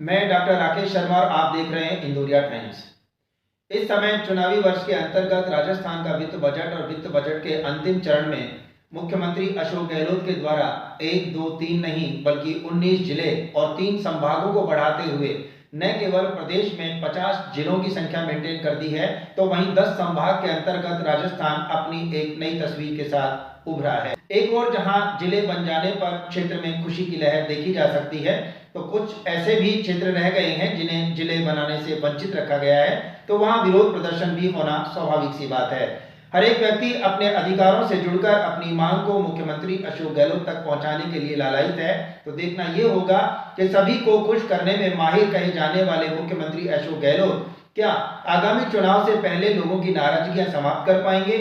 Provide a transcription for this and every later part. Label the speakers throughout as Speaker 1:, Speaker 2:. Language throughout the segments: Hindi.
Speaker 1: मैं डॉक्टर राकेश शर्मा और आप देख रहे हैं इंदौरिया टाइम्स। इस समय चुनावी वर्ष के अंतर्गत राजस्थान का वित्त बजट और वित्त बजट के अंतिम चरण में मुख्यमंत्री अशोक गहलोत के द्वारा 1, 2, 3 नहीं बल्कि 19 जिले और 3 संभागों को बढ़ाते हुए न केवल प्रदेश में 50 जिलों की संख्या मेंटेन कर दी है, तो वहीं 10 संभाग के अंतर्गत राजस्थान अपनी एक नई तस्वीर के साथ उभरा है। एक और जहां जिले बन जाने पर क्षेत्र में खुशी की लहर देखी जा सकती है, तो कुछ ऐसे भी क्षेत्र रह गए हैं जिन्हें जिले बनाने से वंचित रखा गया है, तो वहां विरोध प्रदर्शन भी होना स्वाभाविक सी बात है। हर एक व्यक्ति अपने अधिकारों से जुड़कर अपनी मांग को मुख्यमंत्री अशोक गहलोत तक पहुंचाने के लिए लालायित है। तो देखना ये होगा कि सभी को खुश करने में माहिर कहे जाने वाले मुख्यमंत्री अशोक गहलोत क्या आगामी चुनाव से पहले लोगों की नाराजगियां समाप्त कर पाएंगे।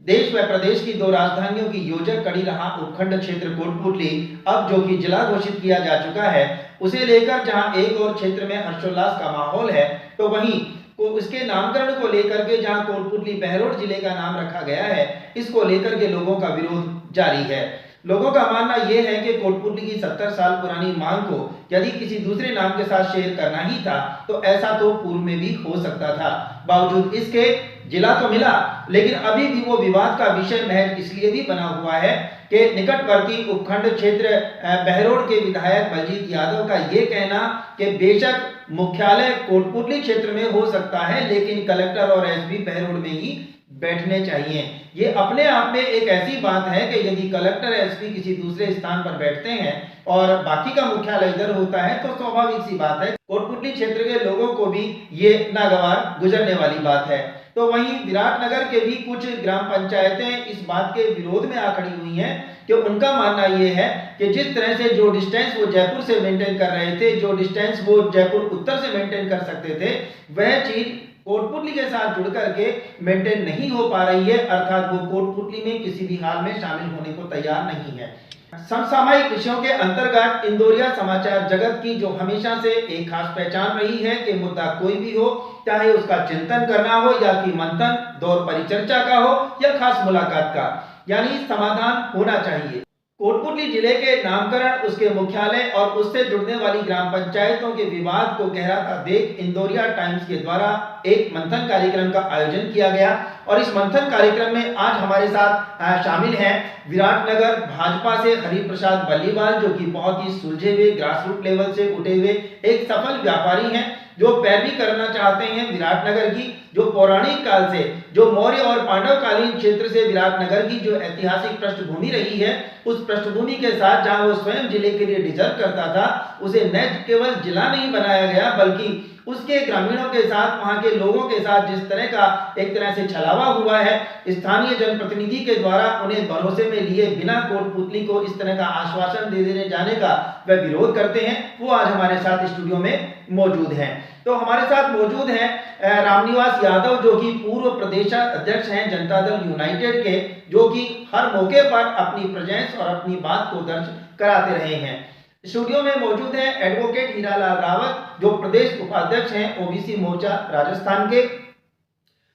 Speaker 1: देश व प्रदेश की 2 राजधानियों की योजक कड़ी रहा उपखंड क्षेत्र कोटपुतली अब जो कि जिला घोषित किया जा चुका है, उसे लेकर जहां एक और क्षेत्र में हर्षोल्लास का माहौल है, तो वहीं को उसके नामकरण को लेकर के जहां कोटपुतली बहरोड जिले का नाम रखा गया है, इसको लेकर के लोगों का विरोध जारी है। लोगों का मानना यह है कि कोटपुतली की 70 साल पुरानी मांग को यदि किसी दूसरे नाम के साथ शेयर करना ही था, तो ऐसा तो पूर्व में भी हो सकता था। बावजूद इसके जिला तो मिला, लेकिन अभी भी वो विवाद का विषय महज इसलिए भी बना हुआ है कि निकटवर्ती उपखंड क्षेत्र बहरोड के विधायक बलजीत यादव का ये कहना कि बेशक मुख्यालय कोटपुतली क्षेत्र में हो सकता है, लेकिन कलेक्टर और एसपी बहरोड में ही बैठने चाहिए। ये अपने आप में एक ऐसी बात है कि यदि कलेक्टर एसपी किसी दूसरे स्थान पर बैठते हैं और बाकी का मुख्यालय इधर होता है, तो स्वाभाविक सी बात है कोटपुतली क्षेत्र के लोगों को भी ये नागवार गुजरने वाली बात है। तो वहीं विराटनगर के भी कुछ ग्राम पंचायतें इस बात के विरोध में आ खड़ी हुई हैं कि उनका मानना यह है कि जिस तरह से जो डिस्टेंस वो जयपुर से मेंटेन कर रहे थे, जो डिस्टेंस वो जयपुर उत्तर से मेंटेन कर सकते थे, वह चीज कोटपुतली के साथ जुड़ करके मेंटेन नहीं हो पा रही है, अर्थात वो कोटपुतली में किसी भी हाल में शामिल होने को तैयार नहीं है। समसामयिक विषयों के अंतर्गत इंदौरिया समाचार जगत की जो हमेशा से एक खास पहचान रही है कि मुद्दा कोई भी हो, चाहे उसका चिंतन करना हो या कि मंथन दौर परिचर्चा का हो या खास मुलाकात का, यानी समाधान होना चाहिए। कोटपुतली जिले के नामकरण, उसके मुख्यालय और उससे जुड़ने वाली ग्राम पंचायतों के विवाद को गहराता देख इंदौरिया टाइम्स के द्वारा एक मंथन कार्यक्रम का आयोजन किया गया और इस मंथन कार्यक्रम में आज हमारे साथ शामिल हैं विराटनगर भाजपा से हरिप्रसाद बल्लीवाल, जो कि बहुत ही सुलझे हुए ग्रासरूट लेवल से उठे हुए एक सफल व्यापारी हैं, जो पैरवी करना चाहते हैं विराटनगर की, जो पौराणिक काल से, जो मौर्य और पांडवकालीन क्षेत्र से विराटनगर की जो ऐतिहासिक पृष्ठभूमि रही है, उस पृष्ठभूमि के साथ जहां वो स्वयं जिले के लिए डिजर्व करता था, उसे न केवल जिला नहीं बनाया गया बल्कि उसके ग्रामीणों के साथ, वहां के लोगों के साथ जिस तरह का एक तरह से छलावा हुआ है, स्थानीय जनप्रतिनिधि के द्वारा उन्हें भरोसे में लिए बिना कोटपुतली को इस तरह का आश्वासन दे देने जाने का वह विरोध करते हैं, वो आज हमारे साथ स्टूडियो में मौजूद हैं। तो हमारे साथ मौजूद हैं रामनिवास यादव, जो कि पूर्व प्रदेश अध्यक्ष हैं जनता दल यूनाइटेड के, जो कि हर मौके पर अपनी प्रेजेंस और अपनी बात को दर्ज कराते रहे हैं। स्टूडियो में मौजूद हैं एडवोकेट हीरालाल रावत, जो प्रदेश उपाध्यक्ष हैं ओबीसी मोर्चा राजस्थान के।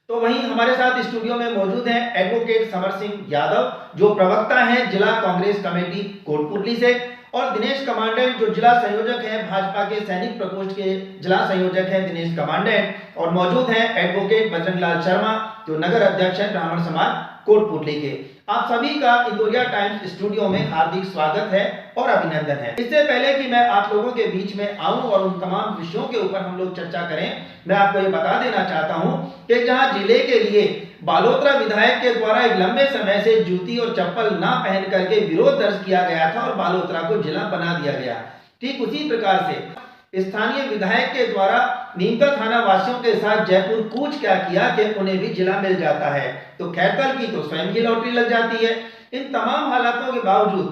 Speaker 1: तो वहीं हमारे साथ स्टूडियो में मौजूद हैं एडवोकेट समर सिंह यादव, जो प्रवक्ता हैं जिला कांग्रेस कमेटी कोटपुतली से, और दिनेश कमांडेंट, जो जिला संयोजक हैं भाजपा के सैनिक प्रकोष्ठ के जिला संयोजक हैं दिनेश कमांडेंट, और मौजूद हैं एडवोकेट बजरंगलाल शर्मा, जो नगर अध्यक्ष हैं ब्राह्मण समाज कोटपुतली के। आप सभी का इंदौरिया टाइम्स स्टूडियो में हार्दिक स्वागत है और अभिनंदन है। इससे पहले कि मैं आप लोगों के बीच में आऊं और उन तमाम विषयों के ऊपर हम लोग चर्चा करें, मैं आपको ये बता देना चाहता हूं कि जहां जिले के लिए बालोतरा विधायक के द्वारा एक लंबे समय से जूती और चप्पल ना पहन करके विरोध दर्ज किया गया था और बालोतरा को जिला बना दिया गया, ठीक उसी प्रकार से स्थानीय विधायक के द्वारा नीमका थाना वासियों के साथ जयपुर कूच क्या किया कि उन्हें भी जिला मिल जाता है, तो खैरकल की तो स्वयं की लॉटरी लग जाती है। इन तमाम हालातों के बावजूद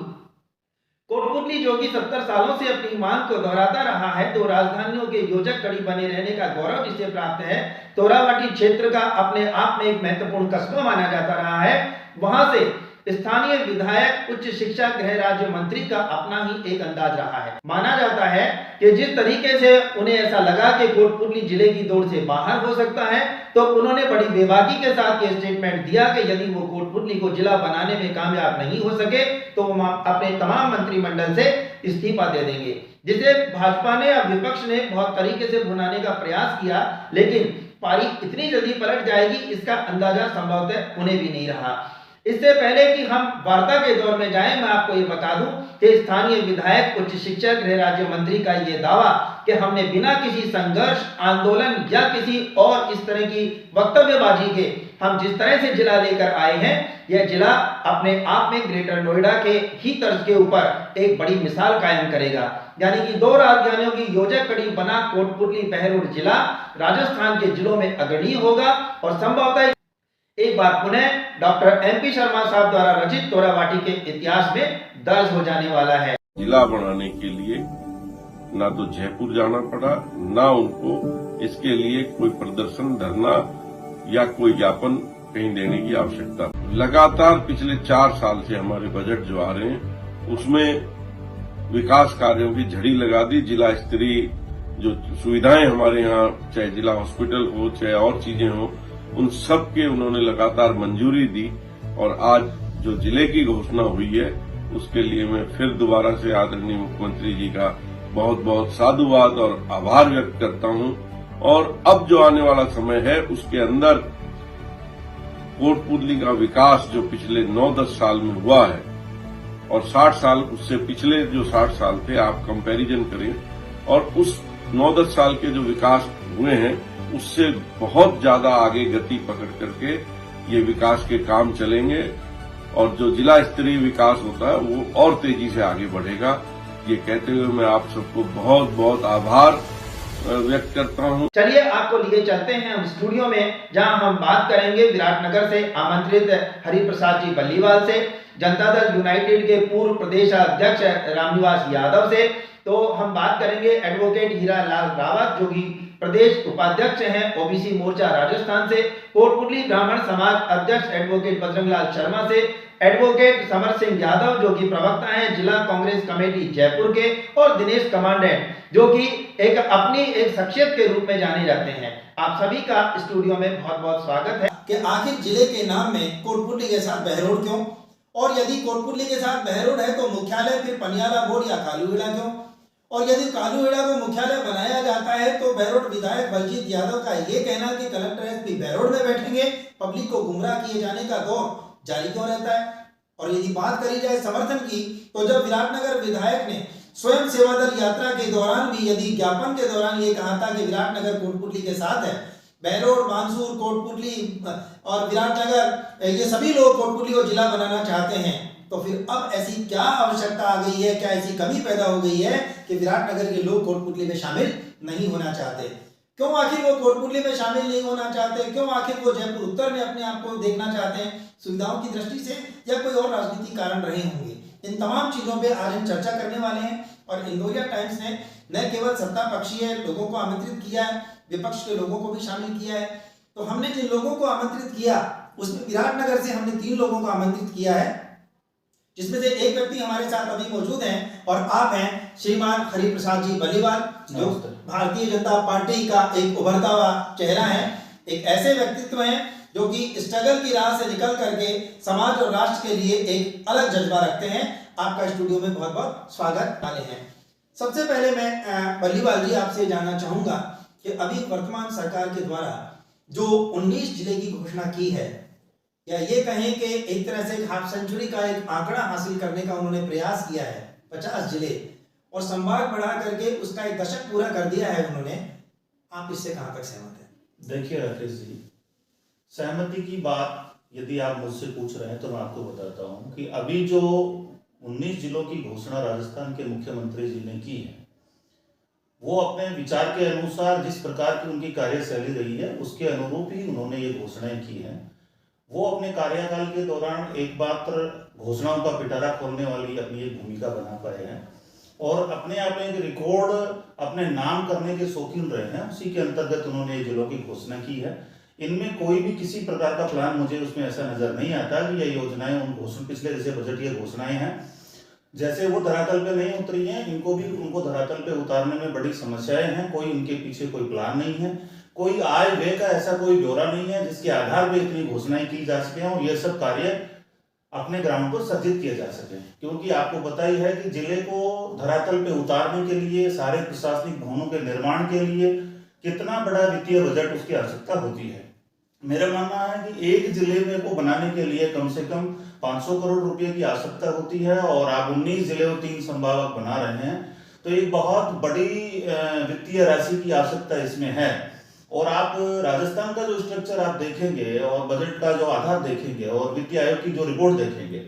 Speaker 1: कोटपुतली, जो कि 70 सालों से अपनी मांग को दोहराता रहा है, 2 राजधानियों के योजक कड़ी बने रहने का गौरव जिसे प्राप्त है, तोरावाटी क्षेत्र का अपने आप में एक महत्वपूर्ण कस्बा माना जाता रहा है, वहां से स्थानीय विधायक उच्च शिक्षा गृह राज्य मंत्री का अपना ही एक अंदाज रहा है। माना जाता है कि जिस तरीके से उन्हें ऐसा लगा कि कोटपुतली जिले की दौड़ से बाहर हो सकता है, तो उन्होंने बड़ी बेबाकी के साथ ये स्टेटमेंट दिया कि यदि वो कोटपुतली को जिला बनाने में कामयाब नहीं हो सके तो वो अपने तमाम मंत्रिमंडल से इस्तीफा दे देंगे, जिसे भाजपा ने या विपक्ष ने बहुत तरीके से भुनाने का प्रयास किया, लेकिन पारी इतनी जल्दी पलट जाएगी इसका अंदाजा संभवतः उन्हें भी नहीं रहा। इससे पहले कि हम वार्ता के दौर में जाएं, मैं आपको ये बता दूं कि स्थानीय विधायक उच्च शिक्षा गृह राज्य मंत्री का ये दावा कि हमने बिना किसी संघर्ष, आंदोलन या किसी और इस तरह की वक्तव्यबाजी के हम जिस तरह से जिला लेकर आए हैं, यह जिला अपने आप में ग्रेटर नोएडा के ही तर्ज के ऊपर एक बड़ी मिसाल कायम करेगा। यानी कि 2 राजधानियों की योजक कड़ी बना कोटपुतली बहरोड जिला राजस्थान के जिलों में अग्रणी होगा और संभवतः एक बार पुनः डॉक्टर MP शर्मा साहब द्वारा रचित तोराबाटी के इतिहास में दर्ज हो जाने वाला है।
Speaker 2: जिला बनाने के लिए ना तो जयपुर जाना पड़ा, ना उनको इसके लिए कोई प्रदर्शन, धरना या कोई ज्ञापन कहीं देने की आवश्यकता। लगातार पिछले 4 साल से हमारे बजट जो आ रहे हैं उसमें विकास कार्यों की झड़ी लगा दी। जिला स्तरीय जो सुविधाएं हमारे यहाँ, चाहे जिला हॉस्पिटल हो चाहे और चीजें हो, उन सब के उन्होंने लगातार मंजूरी दी और आज जो जिले की घोषणा हुई है उसके लिए मैं फिर दोबारा से आदरणीय मुख्यमंत्री जी का बहुत बहुत साधुवाद और आभार व्यक्त करता हूं। और अब जो आने वाला समय है उसके अंदर कोटपुतली का विकास जो पिछले 9-10 साल में हुआ है और 60 साल उससे पिछले जो 60 साल थे आप कंपैरिजन करें, और उस 9-10 साल के जो विकास हुए हैं उससे बहुत ज्यादा आगे गति पकड़ करके ये विकास के काम चलेंगे और जो जिला स्तरीय विकास होता है वो और तेजी से आगे बढ़ेगा। ये कहते हुए मैं आप सबको बहुत बहुत आभार व्यक्त करता हूं।
Speaker 1: चलिए आपको लिए चलते हैं हम स्टूडियो में, जहां हम बात करेंगे विराटनगर से आमंत्रित हरिप्रसाद जी बल्लीवाल से, जनता दल यूनाइटेड के पूर्व प्रदेश अध्यक्ष रामनिवास यादव से। तो हम बात करेंगे एडवोकेट हीरा लाल रावत जो कि प्रदेश उपाध्यक्ष हैं ओबीसी मोर्चा राजस्थान से, कोटपुतली ब्राह्मण समाज अध्यक्ष एडवोकेट बजरंगलाल शर्मा से, एडवोकेट समर सिंह यादव जो कि प्रवक्ता हैं जिला कांग्रेस कमेटी जयपुर के, और दिनेश कमांडेंट जो कि अपनी एक शख्सियत के रूप में जाने जाते हैं। आप सभी का स्टूडियो में बहुत बहुत स्वागत है। कि आखिर जिले के नाम में कोटपुतली के साथ बहरोड क्यों, और यदि कोटपुतली के साथ बहरोड है तो मुख्यालय फिर पनियाला बोर्ड या कालूहेड़ा क्यों, और यदि कालूहेड़ा को मुख्यालय बनाया जाता है तो बहरोड विधायक बलजीत यादव का ये कहना कि कलेक्टर एसपी बहरोड में बैठेंगे, पब्लिक को गुमराह किए जाने का दौर जारी क्यों रहता है। और यदि बात करी जाए समर्थन की, तो जब विराटनगर विधायक ने स्वयं सेवा दल यात्रा के दौरान भी, यदि ज्ञापन के दौरान ये कहा था कि विराटनगर कोटपुतली के साथ है, बहरोड, बानसूर, कोटपुतली और विराटनगर ये सभी लोग कोटपुतली को जिला बनाना चाहते हैं, तो फिर अब ऐसी क्या आवश्यकता आ गई है, क्या ऐसी कमी पैदा हो गई है कि विराटनगर के लोग कोटपुतली में शामिल नहीं होना चाहते। क्यों आखिर वो कोटपुतली में शामिल नहीं होना चाहते, क्यों आखिर वो जयपुर उत्तर में अपने आप को देखना चाहते हैं, सुविधाओं की दृष्टि से या कोई और राजनीतिक कारण रहे होंगे। इन तमाम चीजों पे आज हम चर्चा करने वाले हैं। और इंदौरिया टाइम्स ने न केवल सत्ता पक्षीय लोगों को आमंत्रित किया है, विपक्ष के लोगों को भी शामिल किया है। तो हमने जिन लोगों को आमंत्रित किया उसमें विराटनगर से हमने 3 लोगों को आमंत्रित किया है, जिसमें से एक व्यक्ति हमारे साथ अभी मौजूद हैं और आप हैं श्रीमान हरिप्रसाद जी बल्लीवाल, जो भारतीय जनता पार्टी का एक उभरता हुआ चेहरा है। एक ऐसे व्यक्तित्व हैं जो कि स्ट्रगल की राह से निकल करके समाज और राष्ट्र के लिए एक अलग जज्बा रखते हैं। आपका स्टूडियो में बहुत बहुत स्वागत वाले हैं। सबसे पहले मैं बल्लीवाल जी आपसे जानना चाहूंगा कि अभी वर्तमान सरकार के द्वारा जो 19 जिले की घोषणा की है, या ये कहें कि एक तरह से हाफ सेंचुरी का एक आंकड़ा हासिल करने का उन्होंने प्रयास किया है, 50 जिले और संभाग बढ़ा करके उसका एक दशक पूरा कर दिया है उन्होंने, आप इससे कहां तक सहमत हैं?
Speaker 3: देखिए राकेश जी, सहमति की बात यदि आप मुझसे पूछ रहे हैं तो मैं आपको बताता हूं कि अभी जो 19 जिलों की घोषणा राजस्थान के मुख्यमंत्री जी ने की है, वो अपने विचार के अनुसार जिस प्रकार की उनकी कार्यशैली रही है उसके अनुरूप ही उन्होंने ये घोषणाएं की हैं। वो अपने कार्यकाल के दौरान एक मात्र घोषणाओं का पिटारा खोलने वाली अपनी एक भूमिका बना पाए हैं और अपने आप में एक रिकॉर्ड अपने नाम करने के शौकीन रहे हैं। उसी के अंतर्गत उन्होंने जिलों की घोषणा की है। इनमें कोई भी किसी प्रकार का प्लान मुझे उसमें ऐसा नजर नहीं आता कि ये योजनाएं उन घोषणा पिछले जैसे बजटीय घोषणाएं हैं जैसे वो धरातल पे नहीं उतरी हैं, उनको धरातल पे उतारने में बड़ी समस्याएं हैं। कोई इनके पीछे कोई प्लान नहीं है, कोई आय व्यय का ऐसा कोई ब्यौरा नहीं है जिसके आधार पे इतनी घोषणाएं की जा सके और ये सब कार्य अपने ग्राउंड पर सर्जित किए जा सके। क्योंकि आपको पता ही है कि जिले को धरातल पे उतारने के लिए, सारे प्रशासनिक भवनों के निर्माण के लिए कितना बड़ा वित्तीय बजट उसकी आवश्यकता होती है। मेरा मानना है कि एक जिले में को बनाने के लिए कम से कम 500 करोड़ रुपए की आवश्यकता होती है और आप 19 जिले और 3 संभाग बना रहे हैं, तो एक बहुत बड़ी वित्तीय राशि की आवश्यकता इसमें है। और आप राजस्थान का जो स्ट्रक्चर आप देखेंगे और बजट का जो आधार देखेंगे और वित्तीय आयोग की जो रिपोर्ट देखेंगे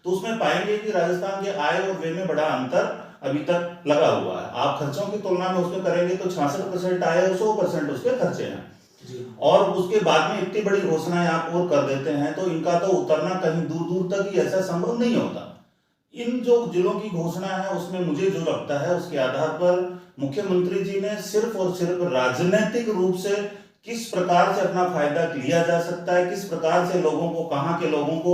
Speaker 3: तो उसमें पाएंगे कि राजस्थान के आय और व्यय में बड़ा अंतर अभी तक लगा हुआ है। आप खर्चों की तुलना में उसमें करेंगे तो 66% आय और 100% उसके खर्चे हैं और उसके बाद में इतनी बड़ी घोषणाएं आप और कर देते हैं तो इनका तो उतरना कहीं दूर दूर तक ही ऐसा संभव नहीं होता। इन जो जिलों की घोषणा है उसमें मुझे जो लगता है उसके आधार पर मुख्यमंत्री जी ने सिर्फ और सिर्फ राजनीतिक रूप से किस प्रकार से अपना फायदा लिया जा सकता है, किस प्रकार से लोगों को, कहां के लोगों को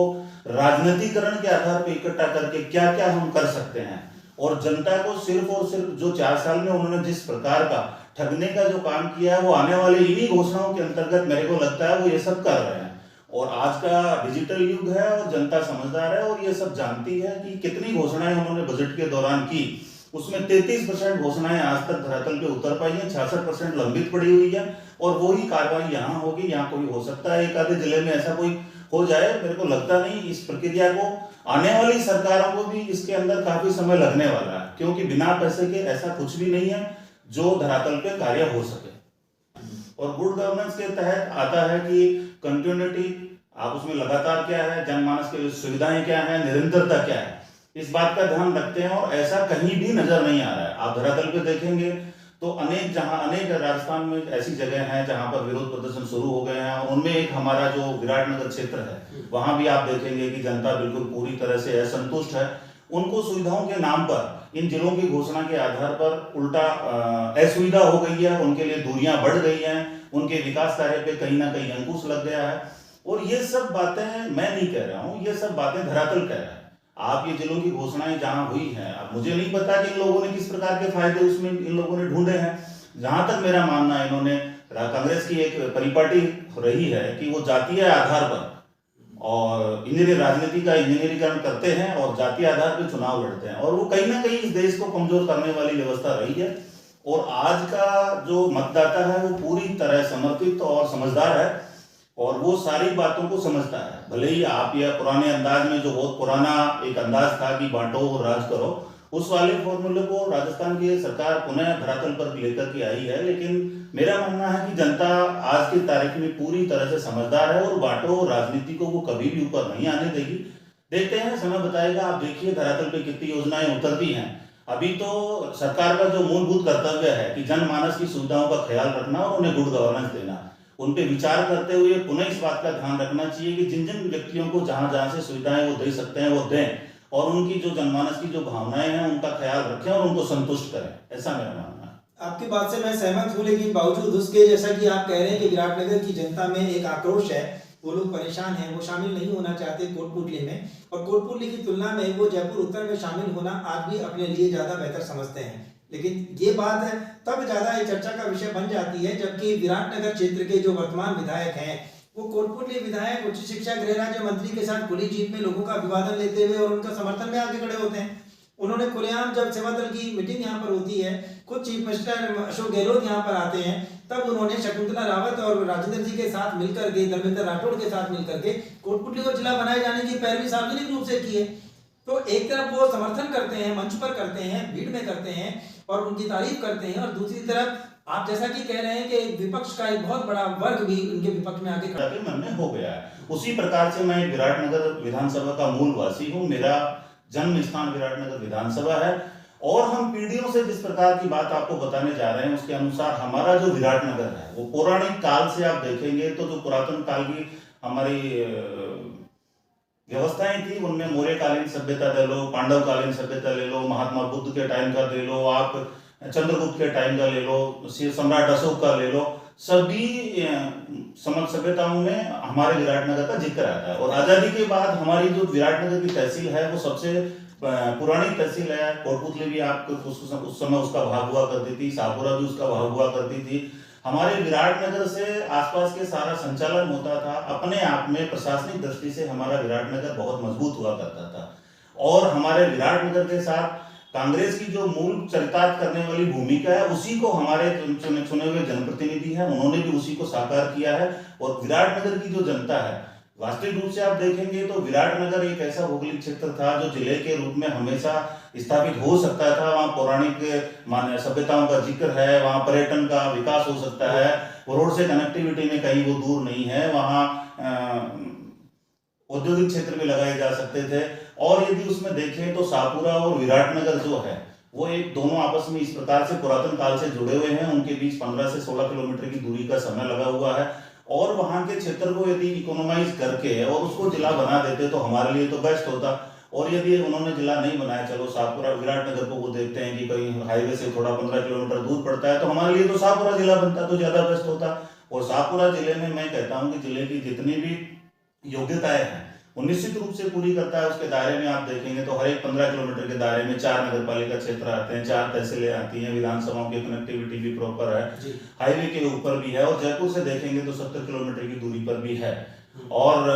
Speaker 3: राजनीतिकरण के आधार पर इकट्ठा करके क्या क्या हम कर सकते हैं और जनता को सिर्फ और सिर्फ जो 4 साल में उन्होंने जिस प्रकार का ठगने का जो काम किया है वो आने वाले इन्हीं घोषणाओं के अंतर्गत मेरे को लगता है वो ये सब कर रहे हैं। और आज का डिजिटल युग है और जनता समझदार है और ये सब जानती है कि कितनी घोषणाएं उन्होंने बजट के दौरान की, उसमें 33% घोषणाएं आज तक धरातल पे उतर पाई है, 66% लंबित पड़ी हुई है और वही कार्रवाई यहाँ होगी। यहाँ कोई हो सकता है एक आधे जिले में ऐसा कोई हो जाए, मेरे को लगता नहीं। इस प्रक्रिया को आने वाली सरकारों को भी इसके अंदर काफी समय लगने वाला है क्योंकि बिना पैसे के ऐसा कुछ भी नहीं है जो धरातल पे कार्य हो सके। और गुड गवर्नेंस के तहत आता है कि कंटिन्यूटी, आप उसमें लगातार क्या है, जनमानस के सुविधाएं क्या है, निरंतरता क्या है, इस बात का ध्यान रखते हैं और ऐसा कहीं भी नजर नहीं आ रहा है। आप धरातल पे देखेंगे तो अनेक राजस्थान में ऐसी जगह हैं जहां पर विरोध प्रदर्शन शुरू हो गए हैं और उनमें एक हमारा जो विराटनगर क्षेत्र है वहां भी आप देखेंगे कि जनता बिल्कुल पूरी तरह से असंतुष्ट है। उनको सुविधाओं के नाम पर इन जिलों की घोषणा के आधार पर उल्टा असुविधा हो गई है, उनके लिए दूरियां बढ़ गई हैं, उनके विकास कार्य पे कहीं ना कहीं अंकुश लग गया है। और ये सब बातें मैं नहीं कह रहा हूं, ये सब बातें धरातल कह रहा है। आप ये जिलों की घोषणाएं जहां हुई हैं, अब मुझे नहीं पता कि इन लोगों ने किस प्रकार के फायदे उसमें इन लोगों ने ढूंढे हैं। जहां तक मेरा मानना है, इन्होंने कांग्रेस की एक परिपाटी रही है कि वो जातीय आधार पर और इंजीनियर राजनीति का इंजीनियरीकरण करते हैं और जातीय आधार पर चुनाव लड़ते हैं और वो कहीं ना कहीं इस देश को कमजोर करने वाली व्यवस्था रही है। और आज का जो मतदाता है वो पूरी तरह समर्पित और समझदार है और वो सारी बातों को समझता है। भले ही आप यह पुराने अंदाज में, जो बहुत पुराना एक अंदाज था कि बांटो और राज करो, उस वाले फॉर्मूले को राजस्थान की सरकार पुनः धरातल पर लेकर के आई है। लेकिन मेरा मानना है कि जनता आज की तारीख में पूरी तरह से समझदार है और बांटो राजनीति को वो कभी भी ऊपर नहीं आने देगी। देखते हैं, समय बताएगा। आप देखिए धरातल पे कितनी योजनाएं उतरती हैं। अभी तो सरकार का जो मूलभूत कर्तव्य है कि जनमानस की सुविधाओं का ख्याल रखना और उन्हें गुड गवर्नेंस देना, उन पे विचार करते हुए पुनः इस बात का ध्यान रखना चाहिए कि जिन जिन व्यक्तियों को जहां जहां से सुविधाएं वो दे सकते हैं वो दें और उनकी जो जनमानस की जो भावनाएं हैं उनका ख्याल रखें और उनको संतुष्ट करें। ऐसा मेरा मानना है।
Speaker 1: आपकी बात से मैं सहमत हूँ, लेकिन बावजूद उसके, जैसा कि आप कह रहे हैं कि विराटनगर की जनता में एक आक्रोश है, वो लोग परेशान हैं, वो शामिल नहीं होना चाहते कोटपुतली में, और कोटपुतली की तुलना में वो जयपुर उत्तर में शामिल होना आज भी अपने लिए ज्यादा बेहतर समझते हैं। लेकिन ये बात है तब ज्यादा चर्चा का विषय बन जाती है जबकि विराटनगर क्षेत्र के जो वर्तमान विधायक हैं वो कोटपुतली विधायक उच्च शिक्षा गृह राज्य मंत्री के साथ खुली जीप में लोगों का अभिवादन लेते हुए और उनका समर्थन में आगे खड़े होते हैं। उन्होंने खुलेआम, जब सेवा दल की मीटिंग यहाँ पर होती है, खुद चीफ मिनिस्टर अशोक गहलोत यहाँ पर आते हैं, तब उन्होंने शकुंतला रावत और राजेंद्र जी के साथ मिलकर के, धर्मेंद्र राठौड़ के साथ मिलकर के कोटपुतली को जिला बनाए जाने की पैरवी सार्वजनिक रूप से की है। तो एक तरफ वो समर्थन करते हैं, मंच पर करते हैं, भीड़ में करते हैं और उनकी तारीफ करते हैं, और दूसरी तरफ आप जैसा कि कह रहे हैं कि विपक्ष का एक बहुत बड़ा वर्ग भी उनके विपक्ष में आगे खड़ा
Speaker 3: मन में हो गया है। उसी प्रकार से मैं विराटनगर विधानसभा का मूल वासी हूँ, मेरा जन्म स्थान विराटनगर विधानसभा है और हम पीढ़ियों से जिस प्रकार की बात आपको बताने जा रहे हैं उसके अनुसार हमारा जो विराटनगर है वो पौराणिक काल से आप देखेंगे तो जो पुरातन काल की हमारी व्यवस्थाएं थी उनमें मौर्यकालीन सभ्यता ले लो, पांडवकालीन सभ्यता ले लो, महात्मा बुद्ध के टाइम का ले लो, आप चंद्रगुप्त के टाइम का ले लो, सम्राट अशोक का ले लो, सभी समझ सभ्यताओं में हमारे विराटनगर का जिक्र आता है। और आजादी के बाद हमारी जो विराटनगर की तहसील है वो सबसे पुरानी तहसील है। कोटपुतली भी आपको उस समय उसका भाग हुआ करती थी, शाहपुरा भी उसका भाग हुआ करती थी। हमारे विराटनगर से आसपास के सारा संचालन होता था। अपने आप में प्रशासनिक दृष्टि से हमारा विराटनगर बहुत मजबूत हुआ करता था। और हमारे विराटनगर के साथ कांग्रेस की जो मूल चरितार्थ करने वाली भूमिका है उसी को हमारे चुने हुए जनप्रतिनिधि हैं, उन्होंने भी उसी को साकार किया है। और विराटनगर की जो जनता है, वास्तविक रूप से आप देखेंगे तो विराटनगर एक ऐसा भौगोलिक क्षेत्र था जो जिले के रूप में हमेशा स्थापित हो सकता था। वहाँ पौराणिक सभ्यताओं का जिक्र है, वहाँ पर्यटन का विकास हो सकता है, रोड से कनेक्टिविटी में कहीं वो दूर नहीं है, वहाँ औद्योगिक क्षेत्र भी लगाए जा सकते थे। और यदि उसमें देखें तो शाहपुरा और विराटनगर जो है वो एक दोनों आपस में इस प्रकार से पुरातन काल से जुड़े हुए हैं, उनके बीच 15 से 16 किलोमीटर की दूरी का समय लगा हुआ है। और वहां के क्षेत्र को यदि इकोनोमाइज करके और उसको जिला बना देते तो हमारे लिए तो बेस्ट होता। और यदि उन्होंने जिला नहीं बनाया, चलो शाहपुरा विराटनगर को वो देखते हैं कि कहीं हाईवे से थोड़ा 15 किलोमीटर दूर पड़ता है, तो हमारे लिए तो शाहपुरा जिला बनता तो ज्यादा बेस्ट होता। और शाहपुरा जिले में मैं कहता हूँ कि जिले की जितनी भी योग्यताएं हैं वो निश्चित रूप से पूरी करता है। उसके दायरे में आप देखेंगे तो हर एक 15 किलोमीटर के दायरे में 4 नगर पालिका क्षेत्र आते हैं, 4 तहसीलें आती हैं, विधानसभाओं की कनेक्टिविटी भी प्रॉपर है, हाईवे के ऊपर भी है। और जयपुर से देखेंगे तो 70 किलोमीटर की दूरी पर भी है। और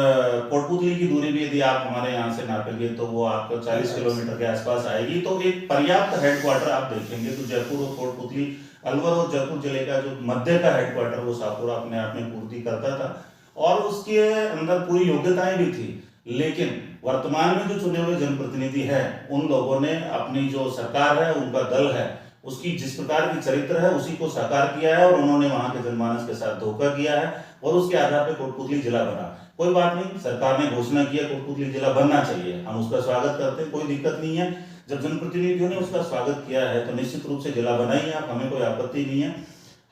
Speaker 3: कोटपुतली की दूरी भी यदि आप हमारे यहाँ से नापेंगे तो वो आपको 40 किलोमीटर के आसपास आएगी। तो एक पर्याप्त हेडक्वार्टर आप देखेंगे तो जयपुर और कोटपुतली, अलवर और जयपुर जिले का जो मध्य का हेडक्वार्टर वो शाहपुरा अपने आप में पूर्ति करता था। और उसके अंदर पूरी योग्यताएं भी थी। लेकिन वर्तमान में जो चुने हुए जनप्रतिनिधि हैं उन लोगों ने अपनी जो सरकार है, उनका दल है, उसकी जिस प्रकार की चरित्र है उसी को साकार किया है। और उन्होंने वहां के जनमानस के साथ धोखा किया है और उसके आधार पर कोटपुतली जिला बना। कोई बात नहीं, सरकार ने घोषणा किया कोटपुतली जिला बनना चाहिए, हम उसका स्वागत करते हैं, कोई दिक्कत नहीं है। जब जनप्रतिनिधियों ने उसका स्वागत किया है तो निश्चित रूप से जिला बना ही है, हमें कोई आपत्ति नहीं है।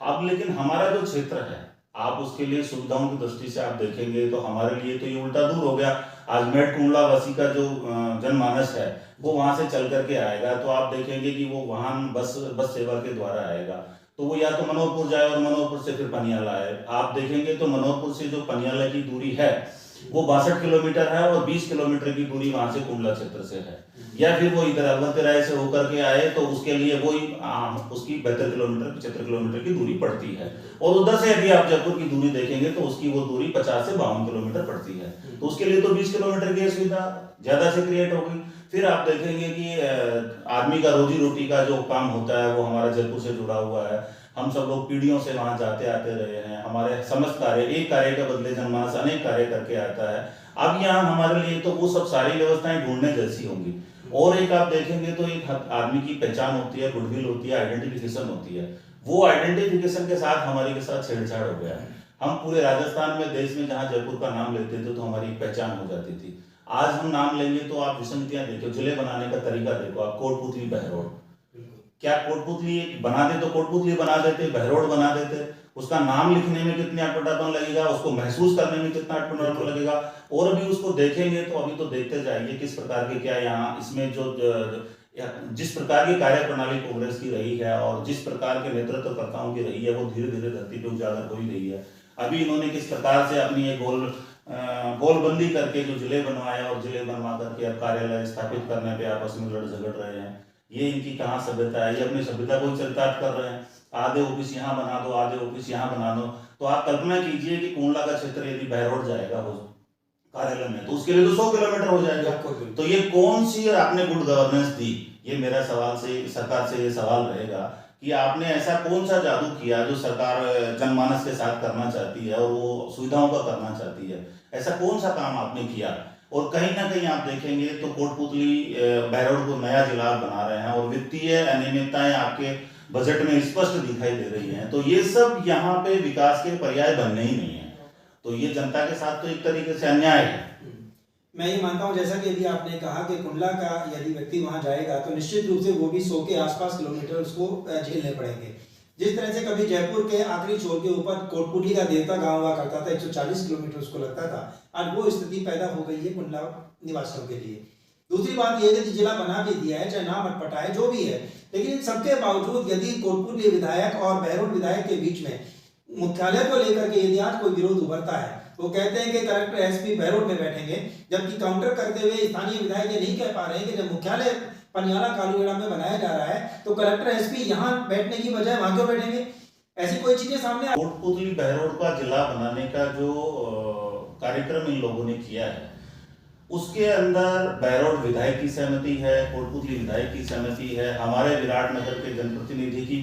Speaker 3: अब लेकिन हमारा जो क्षेत्र है, आप उसके लिए सुविधाओं की दृष्टि से आप देखेंगे तो हमारे लिए तो ये उल्टा दूर हो गया। आज मेट कुंडला वासी का जो जनमानस है वो वहां से चल करके आएगा तो आप देखेंगे कि वो वाहन बस सेवा के द्वारा आएगा, तो वो या तो मनोहरपुर जाए और मनोहरपुर से फिर पनियाला आए। आप देखेंगे तो मनोहरपुर से जो पनियाला की दूरी है वो 62 किलोमीटर है और 20 किलोमीटर की दूरी वहां से कुंडला क्षेत्र से है। या फिर वो इधर अलवंतराय से होकर के आए तो उसके लिए वो उसकी 72 किलोमीटर 75 किलोमीटर की दूरी पड़ती है। और उधर से यदि आप जयपुर की दूरी देखेंगे तो उसकी वो दूरी 50 से 52 किलोमीटर पड़ती है। तो उसके लिए तो 20 किलोमीटर की सुविधा ज्यादा से क्रिएट होगी। फिर आप देखेंगे कि आदमी का रोजी रोटी का जो काम होता है वो हमारा जयपुर से जुड़ा हुआ है। हम सब लोग पीढ़ियों से वहां जाते आते रहे हैं, हमारे समस्त कार्य, एक कार्य के बदले जनमानस अनेक कार्य करके आता है। अब यहाँ हमारे लिए तो वो सब सारी व्यवस्थाएं ढूंढने जैसी होंगी। और एक आप देखेंगे तो एक आदमी की पहचान होती है, गुडविल होती है, आइडेंटिफिकेशन होती है। वो आइडेंटिफिकेशन के साथ हमारे के साथ छेड़छाड़ हो गया है। हम पूरे राजस्थान में, देश में जहाँ जयपुर का नाम लेते थे तो हमारी पहचान हो जाती थी। आज हम नाम लेंगे तो आप विसंगतियां देखो, जिले बनाने का तरीका देखो आप, कोटपुतली बहरोड, क्या कोटपुतली बना दे तो कोटपुतली बना देते, बहरोड बना देते, उसका नाम लिखने में कितनी अटपटापन लगेगा, उसको महसूस करने में कितना अटपटापन लगेगा। और अभी उसको देखेंगे तो अभी तो देखते जाइए किस प्रकार के क्या यहाँ इसमें जो जिस प्रकार की कार्य प्रणाली कांग्रेस की रही है और जिस प्रकार के नेतृत्वकर्ताओं की रही है वो धीरे धीरे धरती पे उजागर हो ही रही है। अभी इन्होंने किस प्रकार से अपनी ये गोलबंदी करके जो जिले बनवाए और जिले बनवा करके अब कार्यालय स्थापित करने पे आपस में लड़ झगड़ रहे हैं। ये इनकी कहाँ सभ्यता है, ये अपनी सभ्यता को चरितार्थ कर रहे हैं। आधे ऑफिस यहाँ बना दो, आधे ऑफिस यहाँ बना दो। तो आप कल्पना कीजिए कि कुंडला का क्षेत्र यदि बहरोड जाएगा हो कार्यालय में तो उसके लिए तो 100 किलोमीटर हो जाएगा। तो ये कौन सी आपने गुड गवर्नेंस दी, ये मेरा सवाल से सरकार से ये सवाल रहेगा कि आपने ऐसा कौन सा जादू किया जो सरकार जनमानस के साथ करना चाहती है और वो सुविधाओं का करना चाहती है, ऐसा कौन सा काम आपने किया। और कहीं ना कहीं आप देखेंगे तो कोटपुतली बहरोड को नया जिला बना रहे हैं और वित्तीय अनियमितताएं आपके बजट में स्पष्ट दिखाई दे रही हैं। तो ये सब यहाँ पे विकास के पर्याय बनने ही नहीं है। तो ये जनता के साथ तो एक तरीके से अन्याय है।
Speaker 4: मैं ये मानता हूँ जैसा कि अभी आपने कहा कि कुंडला का यदि व्यक्ति वहां जाएगा तो निश्चित रूप से वो भी 100 के आसपास किलोमीटर उसको झेलने पड़ेंगे। जिस तरह से कभी जयपुर के आखिरी छोर के ऊपर कोटपुतली का देवता गांव हुआ करता था, 140 किलोमीटर उसको लगता था, आज वो स्थिति पैदा हो गई है कुंडला निवासियों के लिए। दूसरी बात यह है कि जिला बना भी दिया है, चाहे नाम अटपटाए जो भी है, लेकिन सबके बावजूद यदि कोटपुतली विधायक और बहरोड विधायक के बीच में मुख्यालय को लेकर के यदि आज कोई विरोध उभरता है, वो कहते हैं कि कलेक्टर एसपी बहरोड में बैठेंगे, जबकि काउंटर करते हुए स्थानीय विधायक ये नहीं कह पा रहे हैं कि जब मुख्यालय पनियाला कालूगेड़ा में बनाया जा रहा है तो कलेक्टर एसपी यहाँ बैठने की बजाय वहां क्यों बैठेंगे। ऐसी कोई चीजें सामने
Speaker 3: कोटपुतली बहरोड का जिला बनाने का जो कार्यक्रम इन लोगों ने किया है, उसके अंदर बहरोड विधायक की सहमति है, कोटपुतली विधायक की सहमति है, हमारे विराटनगर के जनप्रतिनिधि की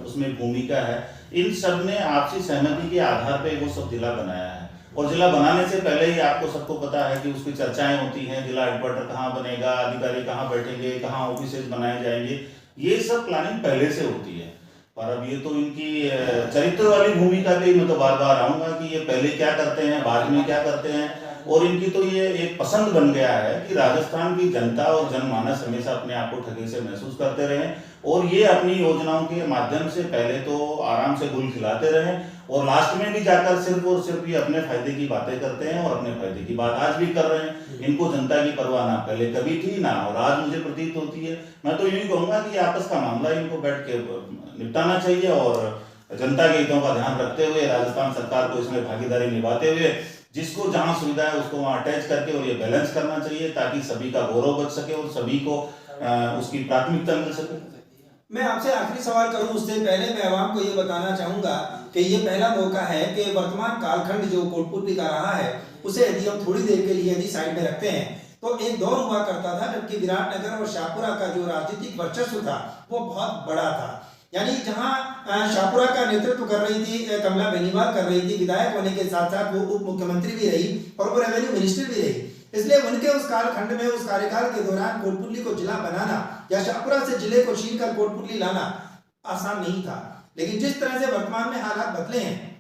Speaker 3: उसमें भूमिका है। इन सब ने आपसी सहमति के आधार पे वो सब जिला बनाया है। और जिला बनाने से पहले ही आपको सबको पता है कि उसकी चर्चाएं होती हैं, जिला हेडक्वार्टर कहाँ बनेगा, अधिकारी कहाँ बैठेंगे, कहाँ ऑफिसेज बनाए जाएंगे, ये सब प्लानिंग पहले से होती है। पर अब ये तो इनकी चरित्र वाली भूमिका पे मैं तो बार बार आऊंगा कि ये पहले क्या करते हैं, बाद में क्या करते हैं। और इनकी तो ये एक पसंद बन गया है कि राजस्थान की जनता और जनमानस हमेशा अपने आप को ठगे से महसूस करते रहें और ये अपनी योजनाओं के माध्यम से पहले तो आराम से गुल खिलाते रहें और लास्ट में भी जाकर सिर्फ और सिर्फ ये अपने फायदे की बातें करते हैं और अपने फायदे की बात आज भी कर रहे हैं। इनको जनता की परवाह ना पहले कभी थी ना और आज मुझे प्रतीत होती है। मैं तो यूं कहूंगा कि आपस का मामला इनको बैठ के निपटाना चाहिए और जनता के हितों का ध्यान रखते हुए राजस्थान सरकार को इसमें भागीदारी निभाते हुए जिसको जहां सुविधा है उसको वहां अटैच करके और ये बैलेंस करना चाहिए ताकि सभी का गौरव बच सके और सभी को उसकी प्राथमिकता मिल सके।
Speaker 4: मैं आपसे आखिरी सवाल करूं उससे पहले मैं आवाम को ये बताना चाहूंगा कि ये पहला मौका है कि वर्तमान कालखंड जो कोटपुतली का रहा है उसे यदि हम थोड़ी देर के लिए यदि साइड में रखते हैं तो एक दौर हुआ करता था जबकि विराटनगर और शाहपुरा का जो राजनीतिक वर्चस्व था वो बहुत बड़ा था। यानी जहां शाहपुरा का नेतृत्व कर रही थी कमला बेनीवाल कर रही थी, विधायक होने के साथ साथ वो उप मुख्यमंत्री भी रही और वो रेवेन्यू मिनिस्टर भी रही। इसलिए उनके उस कालखंड में उस कार्यकाल के दौरान कोटपुतली को जिला बनाना या शाहपुरा से जिले को छीन कर कोटपुतली लाना आसान नहीं था। लेकिन जिस तरह से वर्तमान में हालात बदले हैं,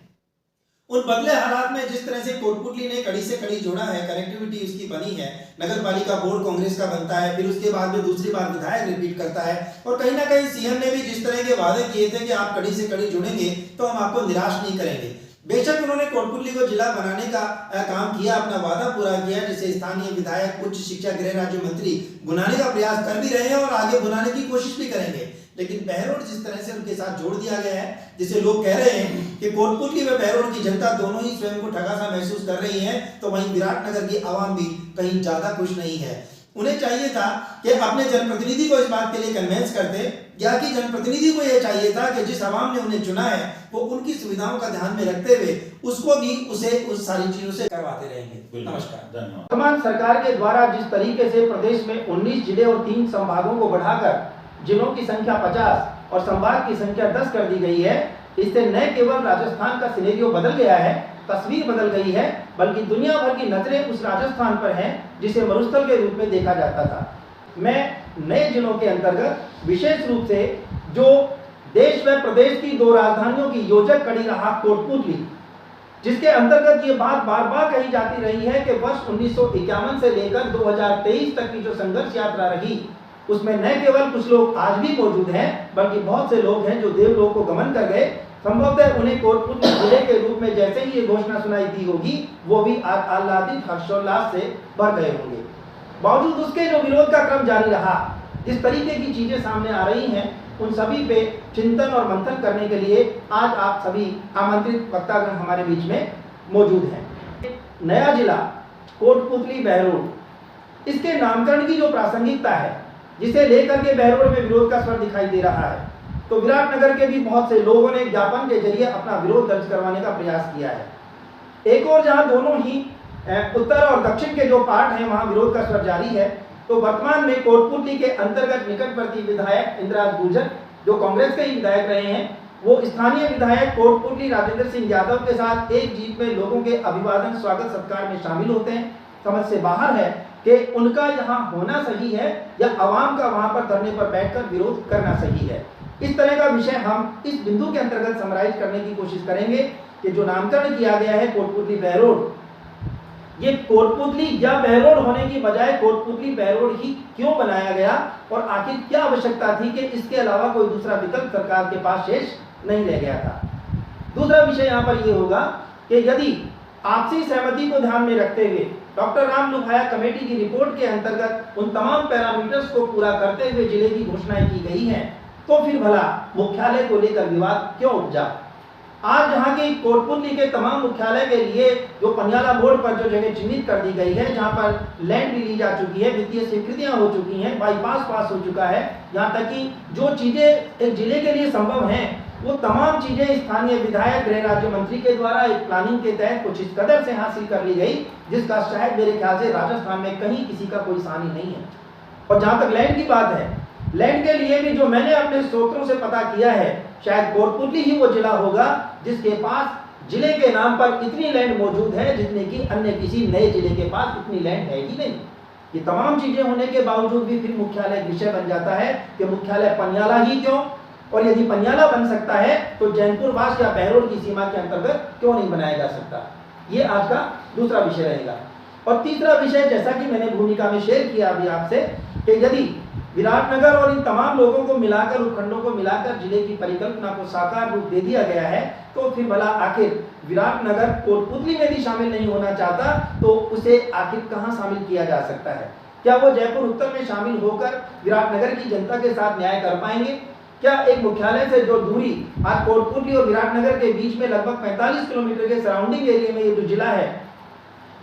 Speaker 4: उन बदले हालात में जिस तरह से कोटपुतली ने कड़ी से कड़ी जोड़ा है, कनेक्टिविटी उसकी बनी है, नगर पालिका बोर्ड कांग्रेस का बनता है, फिर उसके बाद में दूसरी बार विधायक रिपीट करता है और कहीं ना कहीं सीएम ने भी जिस तरह के वादे किए थे कि आप कड़ी से कड़ी जुड़ेंगे तो हम आपको निराश नहीं करेंगे। बेशक उन्होंने कोटपुतली को जिला बनाने का काम किया, अपना वादा पूरा किया, जिसे स्थानीय विधायक, उच्च शिक्षा गृह राज्य मंत्री बुलाने का प्रयास कर भी रहे हैं और आगे बुलाने की कोशिश भी करेंगे। लेकिन बहरोड जिस तरह से उनके साथ जोड़ दिया गया है, जिसे लोग कह रहे हैं कि कोटपुतली में बहरोड की जनता दोनों ही स्वयं को ठगा सा महसूस कर रही है, तो वहीं विराटनगर की आवाम भी कहीं ज्यादा खुश नहीं है। उन्हें चाहिए था कि अपने जनप्रतिनिधि को इस बात के लिए कन्वेंस करते या कि जनप्रतिनिधि को यह चाहिए था कि जिस आवाम ने उन्हें चुना है वो उनकी सुविधाओं का ध्यान में रखते हुए उसको भी उसे उस सारी चीजों से करवाते रहेंगे। नमस्कार।
Speaker 3: धन्यवाद।
Speaker 1: वर्तमान सरकार के द्वारा जिस तरीके से प्रदेश में 19 जिले और 3 संभागों को बढ़ाकर जिलों की संख्या 50 और संभाग की संख्या 10 कर दी गई है, इससे न केवल राजस्थान का सिनेरियो बदल गया है, तस्वीर बदल गई है, बल्कि दुनिया भर की नजरें उस राजस्थान पर हैं जिसे मरुस्थल के रूप में देखा जाता था। मैं नए जिलों के अंतर्गत विशेष रूप से जो देश व प्रदेश की 2 राजधानियों की योजक कड़ी रहा कोटपुतली, जिसके अंतर्गत ये बात बार बार कही जाती रही है कि वर्ष 1951 से लेकर 2023 तक की जो संघर्ष यात्रा रही उसमें न केवल कुछ लोग आज भी मौजूद हैं बल्कि बहुत से लोग हैं जो देवलोक को गमन कर गए। संभवतः उन्हें कोटपुतली जिले के रूप में जैसे ही ये घोषणा सुनाई दी होगी वो भी आह्लादित हर्षोल्लास से भर गए होंगे। बावजूद उसके जो विरोध का क्रम जारी रहा, जिस तरीके की चीजें सामने आ रही हैं, उन सभी पे चिंतन और मंथन करने के लिए आज आप सभी आमंत्रित वक्तागण हमारे बीच में मौजूद हैं। नया जिला कोटपुतली बहरोड, इसके नामकरण की जो प्रासंगिकता है जिसे लेकर के बहरोड में विरोध का स्वर दिखाई दे रहा है, तो विराटनगर के भी बहुत से लोगों ने ज्ञापन के जरिए अपना विरोध दर्ज करवाने का प्रयास किया है। एक और जहां दोनों ही उत्तर और दक्षिण के जो पार्ट हैं वहां विरोध का स्वर जारी है, तो वर्तमान में कोटपुतली के अंतर्गत निकटवर्ती विधायक इंद्राज गुर्जर जो कांग्रेस के ही विधायक रहे हैं, वो स्थानीय विधायक कोटपुतली राजेंद्र सिंह यादव के साथ एक जीप में लोगों के अभिवादन स्वागत सत्कार में शामिल होते हैं। समझ से बाहर है कि उनका यहाँ होना सही है या आवाम का वहां पर धरने पर बैठकर विरोध करना सही है। इस तरह का विषय हम इस बिंदु के अंतर्गत समराइज करने की कोशिश करेंगे कि जो नामकरण किया गया है कोटपुतली बहरोड, ये कोटपुतली या बहरोड होने की बजाय कोटपुतली बहरोड ही क्यों बनाया गया और आखिर क्या आवश्यकता थी कि इसके अलावा कोई दूसरा विकल्प सरकार के पास शेष नहीं रह गया था। दूसरा विषय यहाँ पर यह होगा कि यदि आपसी सहमति को ध्यान में रखते हुए डॉक्टर राम लुभाया कमेटी की रिपोर्ट के अंतर्गत उन तमाम पैरामीटर्स को पूरा करते हुए जिले की घोषणाएं की गई हैं, तो फिर भला मुख्यालय को लेकर विवाद क्यों उपजा। आज जहाँ के कोटपुतली के तमाम मुख्यालय के लिए जो पनियाला मोड़ पर जो जगह चिन्हित कर दी गई है, जहाँ पर लैंड भी ली जा चुकी है, वित्तीय स्वीकृतियां हो चुकी हैं, बाईपास पास हो चुका है, यहाँ तक कि जो चीजें एक जिले के लिए संभव हैं वो तमाम चीजें स्थानीय विधायक गृह राज्य मंत्री के द्वारा एक प्लानिंग के तहत कुछ इस कदर से हासिल कर ली गई जिसका शायद मेरे ख्याल से राजस्थान में कहीं किसी का कोई सानी नहीं है। और जहाँ तक लैंड की बात है, लैंड के लिए भी जो मैंने अपने स्रोतों से पता किया है, शायद कोटपुतली ही वो जिला होगा जिसके पास जिले के नाम पर इतनी लैंड मौजूद है जितने की अन्य किसी नए जिले के पास इतनी लैंड है ही नहीं। ये तमाम चीजें होने के बावजूद भी फिर मुख्यालय विषय बन जाता है कि मुख्यालय पनियाला ही क्यों, और यदि पनियाला बन सकता है तो जैनपुर वास या बहरोड की सीमा के अंतर्गत क्यों नहीं बनाया जा सकता। ये आज का दूसरा विषय रहेगा। और तीसरा विषय, जैसा कि मैंने भूमिका में शेयर किया अभी आपसे, कि यदि विराटनगर और इन तमाम लोगों को मिलाकर, उपखंडों को मिलाकर जिले की परिकल्पना को साकार रूप दे दिया गया है, तो फिर भला आखिर विराटनगर कोटपुतली में भी शामिल नहीं होना चाहता तो उसे आखिर कहां शामिल किया जा सकता है? क्या वो जयपुर उत्तर में शामिल होकर विराटनगर की जनता के साथ न्याय कर पाएंगे? क्या एक मुख्यालय से जो दूरी आज कोटपुतली और विराटनगर के बीच में लगभग 45 किलोमीटर के सराउंडिंग एरिया में ये जो जिला है,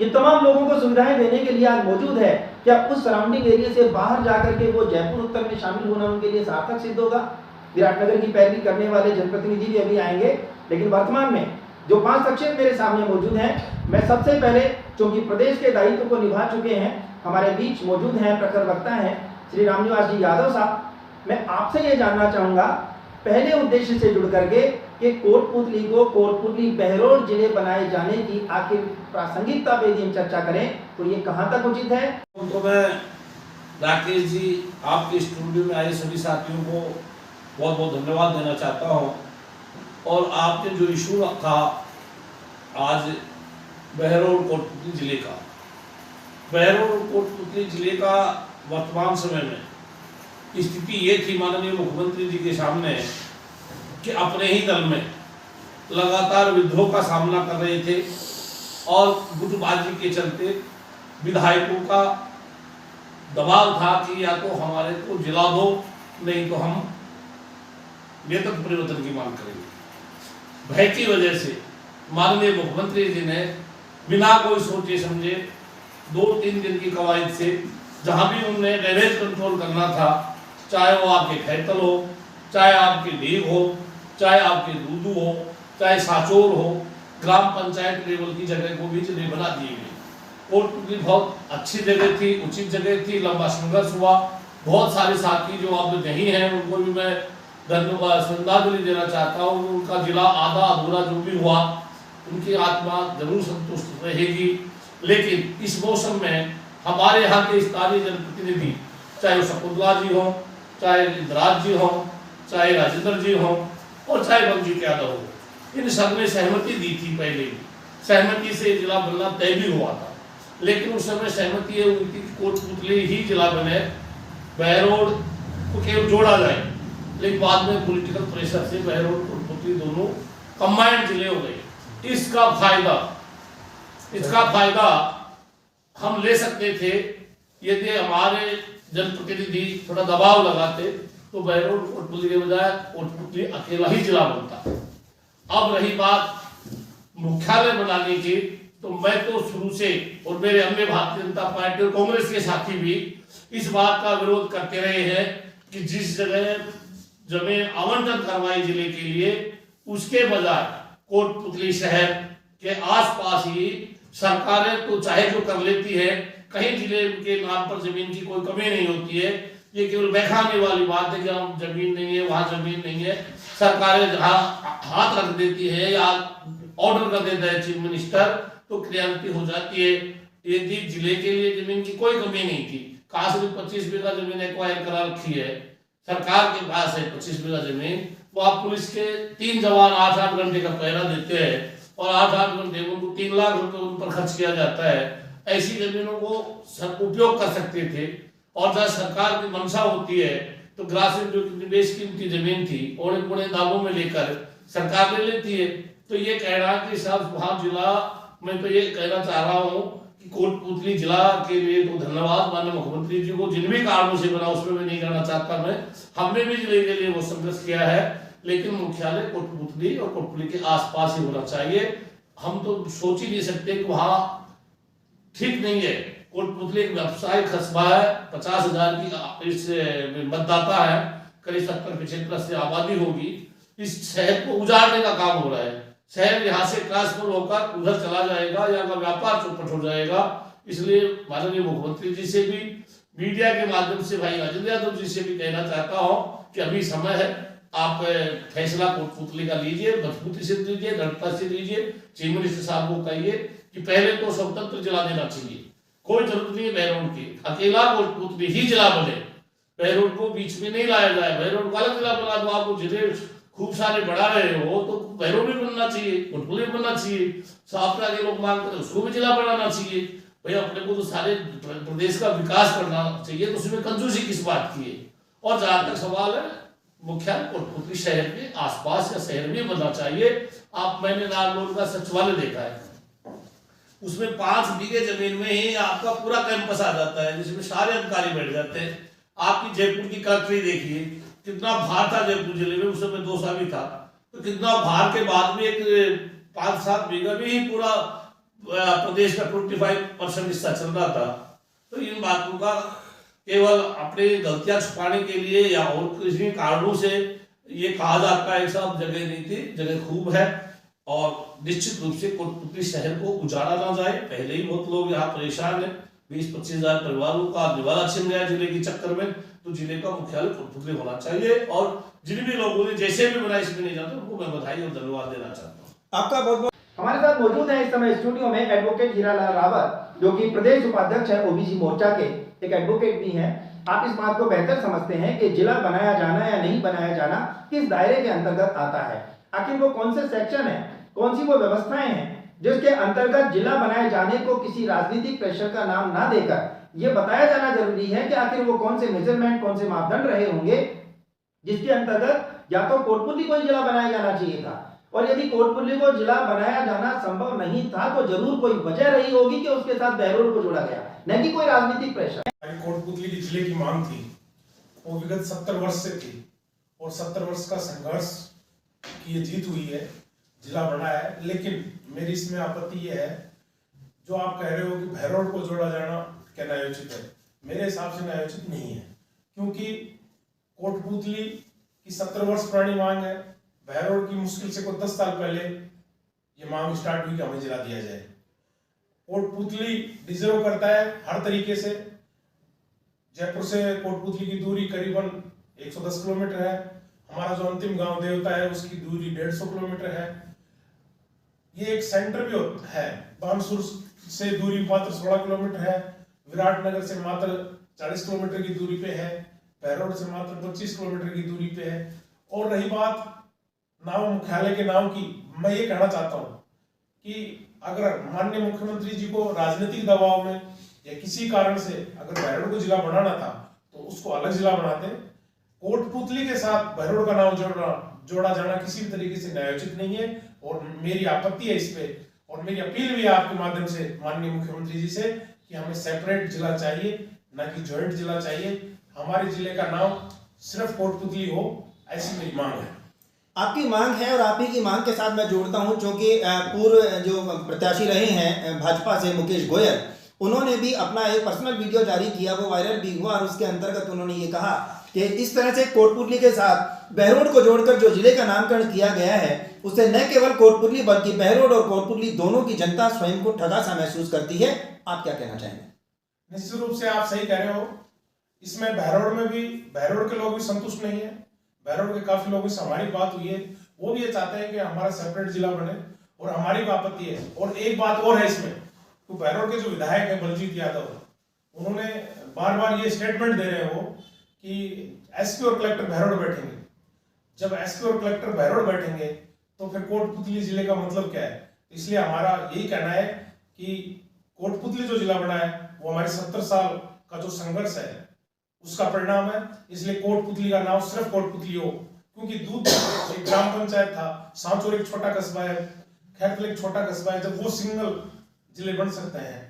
Speaker 1: ये तमाम लोगों को सुविधाएं देने के लिए आज मौजूद है, क्या उस सराउंडिंग एरिया से बाहर जाकर के वो जयपुर उत्तर में शामिल होना उनके लिए सार्थक सिद्ध होगा? विराटनगर की पैरवी करने वाले जनप्रतिनिधि भी अभी आएंगे, लेकिन वर्तमान में जो 5 संक्षेप मेरे सामने मौजूद हैं, मैं सबसे पहले, चूंकि प्रदेश के दायित्व को निभा चुके हैं, हमारे बीच मौजूद हैं, प्रखर वक्ता हैं श्री रामनिवास जी यादव साहब, मैं आपसे ये जानना चाहूंगा पहले उद्देश्य से जुड़ करके कि कोटपुतली को कोटपुतली बहरोड जिले बनाए जाने की आखिर प्रासंगिकता पे यदि हम चर्चा करें तो ये कहां तक उचित है?
Speaker 5: तो मैं राकेश जी, आपके स्टूडियो में आए सभी साथियों को बहुत बहुत धन्यवाद देना चाहता हूं। और आपने जो इशू रखा आज बहरोड कोटपुतली जिले का, बहरोड कोटपुतली जिले का वर्तमान समय में स्थिति ये थी माननीय मुख्यमंत्री जी के सामने कि अपने ही दल में लगातार विद्रोह का सामना कर रहे थे और गुटबाजी के चलते विधायकों का दबाव था कि या तो हमारे को जिला दो, नहीं तो हम नेतृत्व परिवर्तन की मांग करेंगे। भय की वजह से माननीय मुख्यमंत्री जी ने बिना कोई सोचे समझे 2-3 दिन की कवायद से जहां भी उन्हें डैमेज कंट्रोल करना था, चाहे वो आपके खैतल हो, चाहे आपके ढीग हो, चाहे आपके दूदू हो, चाहे साचोर हो, ग्राम पंचायत लेवल की जगह को भी जिले बना दिए गए। कोटपुतली बहुत अच्छी जगह थी, उचित जगह थी, लंबा संघर्ष हुआ। बहुत सारे साथी जो अब नहीं हैं उनको भी मैं धन्यवाद श्रद्धांजलि देना चाहता हूँ। उनका जिला आधा अधूरा जो भी हुआ, उनकी आत्मा जरूर संतुष्ट रहेगी। लेकिन इस मौसम में हमारे यहाँ के स्थानीय जनप्रतिनिधि, चाहे वो शकुंतला जी हों, चाहे इंद्राज जी हों, चाहे राजेंद्र जी हों और चाहे बंजीत यादव हो, इन सब ने सहमति दी थी। पहले ही सहमति से जिला बनना तय भी हुआ था, लेकिन उस समय सहमति ये हुई थी कि कोटपुतली ही जिला बने, बहरोड को केवल जोड़ा जाए। लेकिन बाद में पॉलिटिकल प्रेशर से बहरोड कोटपुतली दोनों कंबाइंड जिले हो गए। इसका फायदा हम ले सकते थे यदि हमारे जनप्रतिनिधि थोड़ा दबाव लगाते तो बहरोड कोटपुतली के बजाय कोटपुतली अकेला ही जिला बनता। अब रही बात मुख्यालय बनाने की, तो मैं तो शुरू से और मेरे अन्य भारतीय जनता पार्टी और कांग्रेस के साथी भी इस बात का विरोध करते रहे हैं कि जिस जगह जमीन आवंटन करवाई जिले के लिए, उसके बजाय कोटपुतली शहर के आसपास ही सरकारें तो चाहे जो कर लेती है, कहीं जिले के नाम पर जमीन की कोई कमी नहीं होती है। ये केवल बहकाने वाली बात है कि हम जमीन नहीं है, वहां जमीन नहीं है। सरकारें जहां हाथ रख देती है या ऑर्डर कर देता है चीफ मिनिस्टर, तो क्रियान्वित हो जाती है। यदि जिले के लिए जमीन की कोई कमी नहीं थी, कहा सिर्फ 25 बीघा जमीन एक्वायर करा रखी है, सरकार के पास है 25 बीघा जमीन, वो आप पुलिस के 3 जवान 8-8 घंटे का पहरा देते हैं और 8-8 घंटे उनको 3 लाख रुपए उन पर खर्च किया जाता है। ऐसी जमीनों को उपयोग कर सकते थे। और जहाँ सरकार की मंशा होती है तो ग्रासीय जो निवेश कीमती जमीन थी औने दावों में लेकर सरकार ले लेती है। तो ये कह रहा है कि साहब वहाँ जिला, मैं तो ये कहना चाह रहा हूँ कि कोटपुतली जिला के लिए तो धन्यवाद माननीय मुख्यमंत्री जी को, जिन भी कारणों से बना उसमें मैं नहीं करना चाहता मैं, हमने भी जिले के लिए वो संघर्ष किया है। लेकिन मुख्यालय कोटपुतली और कोटपुतली के आसपास ही होना चाहिए। हम तो सोच ही नहीं सकते कि वहाँ ठीक नहीं है। कोटपुतली एक व्यवसायिक कस्बा है, 50,000 की इस मतदाता है, करीब 70-75 से आबादी होगी। इस शहर को उजाड़ने का काम हो रहा है। शहर यहाँ से ट्रांसफर होकर उधर चला जाएगा, यहाँ का व्यापार चौपट हो जाएगा। इसलिए माननीय मुख्यमंत्री जी से भी, मीडिया के माध्यम से भाई राजेंद्र यादव जी से भी कहना चाहता हूँ कि अभी समय है, आप फैसला कोटपुतली का लीजिए, मजबूती से लीजिए, दृढ़ता से लीजिए। चीफ मिनिस्टर साहब को कहिए कि पहले तो स्वतंत्र जिला देना चाहिए, कोई जरूरत नहीं है बहरोड की, अकेला कोटपुतली ही जिला बने, बहरोड को बीच में नहीं लाया जाए। बहरोड वाला जिला बना दो, आपको जिले खूब सारे बढ़ा रहे हो तो बहरोड भी बनना चाहिए, कोटपुतली भी बनना चाहिए। साफरा के लोग मांग करते उसको भी जिला बनाना चाहिए। भाई अपने को तो सारे प्रदेश का विकास करना चाहिए, तो उसमें कंजूसी किस बात की है। और जहां तक सवाल है, मुख्यालय कोटपुतली शहर के आसपास या शहर में बनना चाहिए। मैंने नारनौल का सचिवालय देखा है, उसमें 5 बीघे जमीन में ही आपका पूरा कैंपस आ जाता है, जिसमें सारे अधिकारी बैठ जाते हैं। आपकी जयपुर की कलेक्ट्री देखिए, कितना भार था जयपुर जिले में, उस समय 2 साल भी था, तो कितना भार के बाद में एक 5-7 बीघा में ही पूरा प्रदेश का 25% हिस्सा चल रहा था। तो इन बातों का केवल अपनी गलतियां छुपाने के लिए या और किसी कारणों से ये कहा जाता है सब जगह नहीं थी, जगह खूब है। और निश्चित रूप से कोटपुतली शहर को उजाड़ा ना जाए। पहले ही बहुत लोग यहाँ परेशान है, 20-25 हजार परिवारों का निवाला छिन गया जिले के चक्कर में। तो जिले का मुख्यालय कोटपुतली होना चाहिए। और जिन भी लोगों ने जैसे भी बनाई इसमें नहीं जाते उनको मैं बधाई और धन्यवाद देना चाहता हूँ।
Speaker 4: आपका बहुत बहुत
Speaker 1: हमारे साथ मौजूद है इस समय स्टूडियो में एडवोकेट हीरालाल रावत, जो कि प्रदेश उपाध्यक्ष है ओबीसी मोर्चा के, एक एडवोकेट भी हैं। आप इस बात को बेहतर समझते हैं कि जिला बनाया जाना या नहीं बनाया जाना किस दायरे के अंतर्गत आता है, आखिर वो कौन से सेक्शन है, कौन सी वो व्यवस्थाएं हैं जिसके अंतर्गत जिला बनाए जाने को किसी राजनीतिक प्रेशर का नाम ना देकर ये बताया जाना जरूरी है कि आखिर वो कौन से मेजरमेंट, कौन से मापदंड रहे होंगे जिसके अंतर्गत या तो कोटपुतली को जिला बनाया जाना चाहिए था, और यदि कोटपुतली को जिला बनाया जाना संभव नहीं था तो जरूर कोई वजह रही होगी कि उसके साथ बहरोड को जोड़ा गया, न कि कोई राजनीतिक प्रेशर।
Speaker 6: कोटपुतली की जिले की मांग थी वो विगत 70 वर्ष से थी, और 70 वर्ष का संघर्ष की ये जीत हुई है, जिला बना है। लेकिन मेरी इसमें आपत्ति ये है, जो आप कह रहे हो कि बहरोड को जोड़ा जाना क्या न्यायोचित है, मेरे हिसाब से न्यायोचित नहीं है। क्योंकि कोटपुतली की 70 वर्ष पुरानी मांग है, बहरोड की मुश्किल से कोई 10 साल पहले ये मांग स्टार्ट हुई कि हमें जिला दिया जाए। कोटपुतली डिजर्व करता है हर तरीके से। जयपुर से कोटपुतली की दूरी करीबन 110 किलोमीटर है। हमारा जो अंतिम गांव देवता है उसकी दूरी 150 किलोमीटर है। ये एक सेंटर भी है। बानसूर से दूरी मात्र 16 किलोमीटर है। विराटनगर से मात्र 40 किलोमीटर की दूरी पे है। बहरोड से मात्र 25 किलोमीटर की दूरी पे है। और रही बात नाम मुख्यालय के नाम की, मैं ये कहना चाहता हूँ कि अगर माननीय मुख्यमंत्री जी को राजनीतिक दबाव में या किसी कारण से अगर बहरोड को जिला बनाना था तो उसको अलग जिला बनाते। कोटपुतली के साथ बहरोड का नाम जोड़ा जाना किसी भी तरीके से न्यायोचित नहीं है, और मेरी आपत्ति है इस पे। और मेरी अपील भी है आपके माध्यम से माननीय मुख्यमंत्री जी से कि हमें सेपरेट जिला चाहिए, न कि ज्वाइंट जिला चाहिए। हमारे जिले का नाम सिर्फ कोटपुतली हो, ऐसी मेरी मांग है।
Speaker 4: आपकी मांग है, और आप ही की मांग के साथ मैं जोड़ता हूं, क्योंकि पूर्व जो प्रत्याशी रहे हैं भाजपा से मुकेश गोयल, उन्होंने भी अपना एक पर्सनल वीडियो जारी किया, वो वायरल भी हुआ, और उसके अंतर्गत उन्होंने ये कहा कि इस तरह से कोटपुतली के साथ बहरोड को जोड़कर जो जिले का नामकरण किया गया है उससे न केवल कोटपुतली बल्कि बहरोड और कोटपुतली दोनों की जनता स्वयं को ठगा सा महसूस करती है। आप क्या कहना चाहेंगे?
Speaker 6: निश्चित रूप से आप सही कह रहे हो। इसमें बहरोड में भी बहरोड के लोग भी संतुष्ट नहीं है। बहरोड के काफी लोगों से हमारी बात हुई है, वो भी ये चाहते हैं कि हमारा सेपरेट जिला बने, और हमारी भी आपत्ति है। और एक बात और है इसमें, तो बहरोड के जो विधायक है बलजीत यादव, उन्होंने बार बार ये स्टेटमेंट दे रहे हो कि एसपी और कलेक्टर बहरोड बैठेंगे। जब एसपी और कलेक्टर बहरोड बैठेंगे तो फिर कोटपुतली जिले का मतलब क्या है? इसलिए हमारा यही कहना है कि कोटपुतली जो जिला बना है वो हमारे 70 साल का जो संघर्ष है उसका परिणाम है। इसलिए कोटपुतली का नाम सिर्फ कोटपुतली हो, क्योंकि दूध एक ग्राम पंचायत था, सांचौर एक छोटा कस्बा है, खैरतल एक छोटा कस्बा है। जब वो सिंगल जिले बन सकते हैं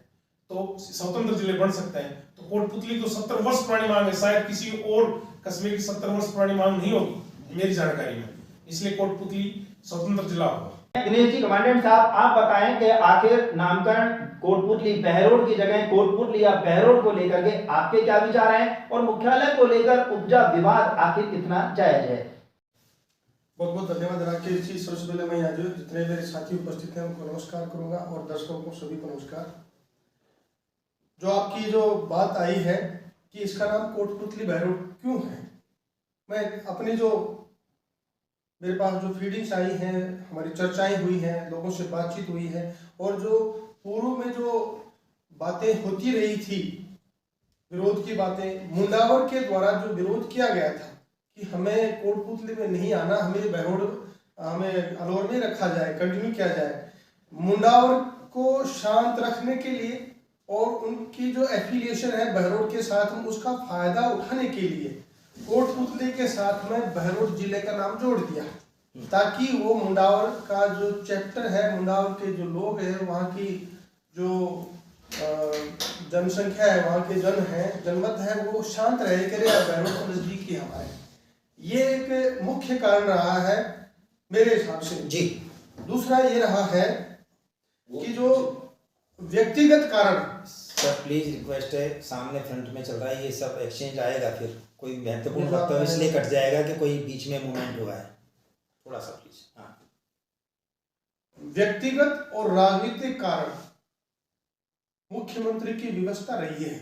Speaker 6: तो स्वतंत्र जिले बन सकते हैं, तो कोटपुतली तो 70 वर्ष पुरानी मांग है। शायद किसी और कस्बे की 70 वर्ष पुरानी मांग नहीं होगी मेरी जानकारी में। इसलिए कोटपुतली स्वतंत्र जिला होगा।
Speaker 1: दिनेश जी, कमांडेंट साहब, आप बताएं कि आखिर नामकरण कोटपुतली बहरोड की जगह कोटपुतली या बहरोड को लेकर के आपके क्या विचार हैं और मुख्यालय को लेकर उपजा विवाद आखिर कितना जायज है?
Speaker 7: बहुत बहुत धन्यवाद राकेश जी। सबसे पहले मैं यहाँ जो जितने मेरे साथी उपस्थित हैं उनको नमस्कार करूंगा और दर्शकों को सभी को नमस्कार। जो आपकी जो बात आई है कि इसका नाम कोटपुतली बहरोड क्यों है, मैं अपनी जो मेरे पास जो फीडिंग्स आई हैं, हमारी चर्चाएं हुई हैं, लोगों से बातचीत हुई है और जो पूर्व में जो बातें होती रही थी, विरोध की बातें, मुंडावर के द्वारा जो विरोध किया गया था कि हमें कोटपुतली में नहीं आना, हमें बहरोड, हमें अलवर में रखा जाए, कंटिन्यू किया जाए, मुंडावर को शांत रखने के लिए और उनकी जो एफिलिएशन है बहरोड के साथ में उसका फायदा उठाने के लिए कोटपुतली के साथ में बहरोड जिले का नाम जोड़ दिया, ताकि वो मुंडावर का जो चैप्टर है, मुंडावर के जो लोग हैं, वहाँ की जो जनसंख्या है, वहाँ के जन है, जनमत है, वो शांत रहे करे बहरोड को नजदीकी हमारे। ये एक मुख्य कारण रहा है मेरे हिसाब से
Speaker 4: जी।
Speaker 7: दूसरा ये रहा है कि जो व्यक्तिगत कारण,
Speaker 4: सर प्लीज रिक्वेस्ट है, सामने फ्रंट में चल रहा है, ये सब एक्सचेंज आएगा, फिर कोई महत्वपूर्ण वक्तव्य इसलिए कट जाएगा कि कोई बीच में मूवमेंट हुआ है, थोड़ा सा प्लीज। हाँ,
Speaker 7: व्यक्तिगत और राजनीतिक कारण मुख्यमंत्री की व्यवस्था रही है,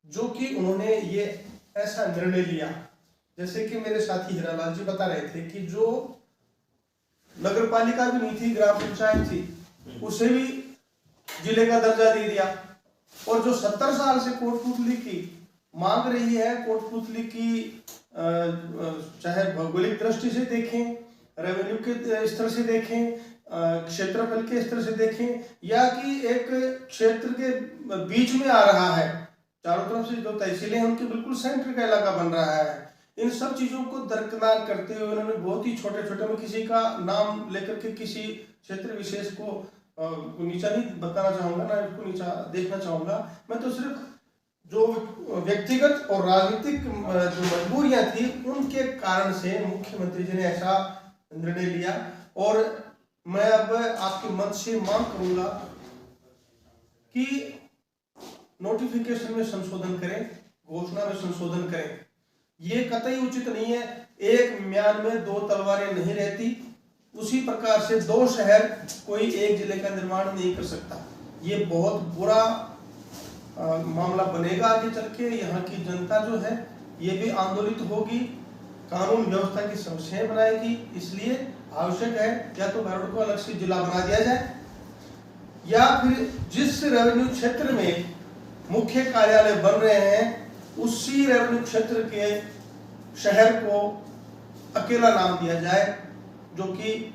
Speaker 7: जो कि उन्होंने ये ऐसा निर्णय लिया। जैसे कि मेरे साथी हीरालाल जी बता रहे थे कि जो नगर पालिका भी नहीं थी, ग्राम पंचायत थी, उसे भी जिले का दर्जा दे दिया। और जो 70 साल से कोटपुतली की मांग रही है, कोटपुतली की चाहे भौगोलिक दृष्टि से देखें, रेवेन्यू के स्तर से देखें, क्षेत्रफल के स्तर से देखें, या कि एक क्षेत्र के बीच में आ रहा है, चारों तरफ से जो तहसीलें हैं उनके बिल्कुल सेंटर का इलाका बन रहा है, इन सब चीजों को दरकिनार करते हुए उन्होंने बहुत ही छोटे छोटे, में किसी का नाम लेकर के किसी क्षेत्र विशेष को नीचा नहीं बताना चाहूंगा, ना इसको नीचा देखना चाहूंगा, मैं तो सिर्फ जो व्यक्तिगत और राजनीतिक जो मजबूरियां थी उनके कारण से मुख्यमंत्री जी ने ऐसा निर्णय लिया। और मैं अब आपके मंच से मांग करूंगा कि नोटिफिकेशन में संशोधन करें, घोषणा में संशोधन करें। ये कतई उचित नहीं है, एक म्यान में दो तलवारें नहीं रहती, उसी प्रकार से दो शहर कोई एक जिले का निर्माण नहीं कर सकता। ये बहुत बुरा मामला बनेगा आगे चल के। यहाँ की जनता जो है ये भी आंदोलित होगी, कानून व्यवस्था की समस्याएं बनाएगी। इसलिए आवश्यक है या तो बहरोड को अलग से जिला बना दिया जाए, या फिर जिस रेवेन्यू क्षेत्र में मुख्य कार्यालय बन रहे हैं उसी रेवेन्यू क्षेत्र के शहर को अकेला नाम दिया जाए, जो कि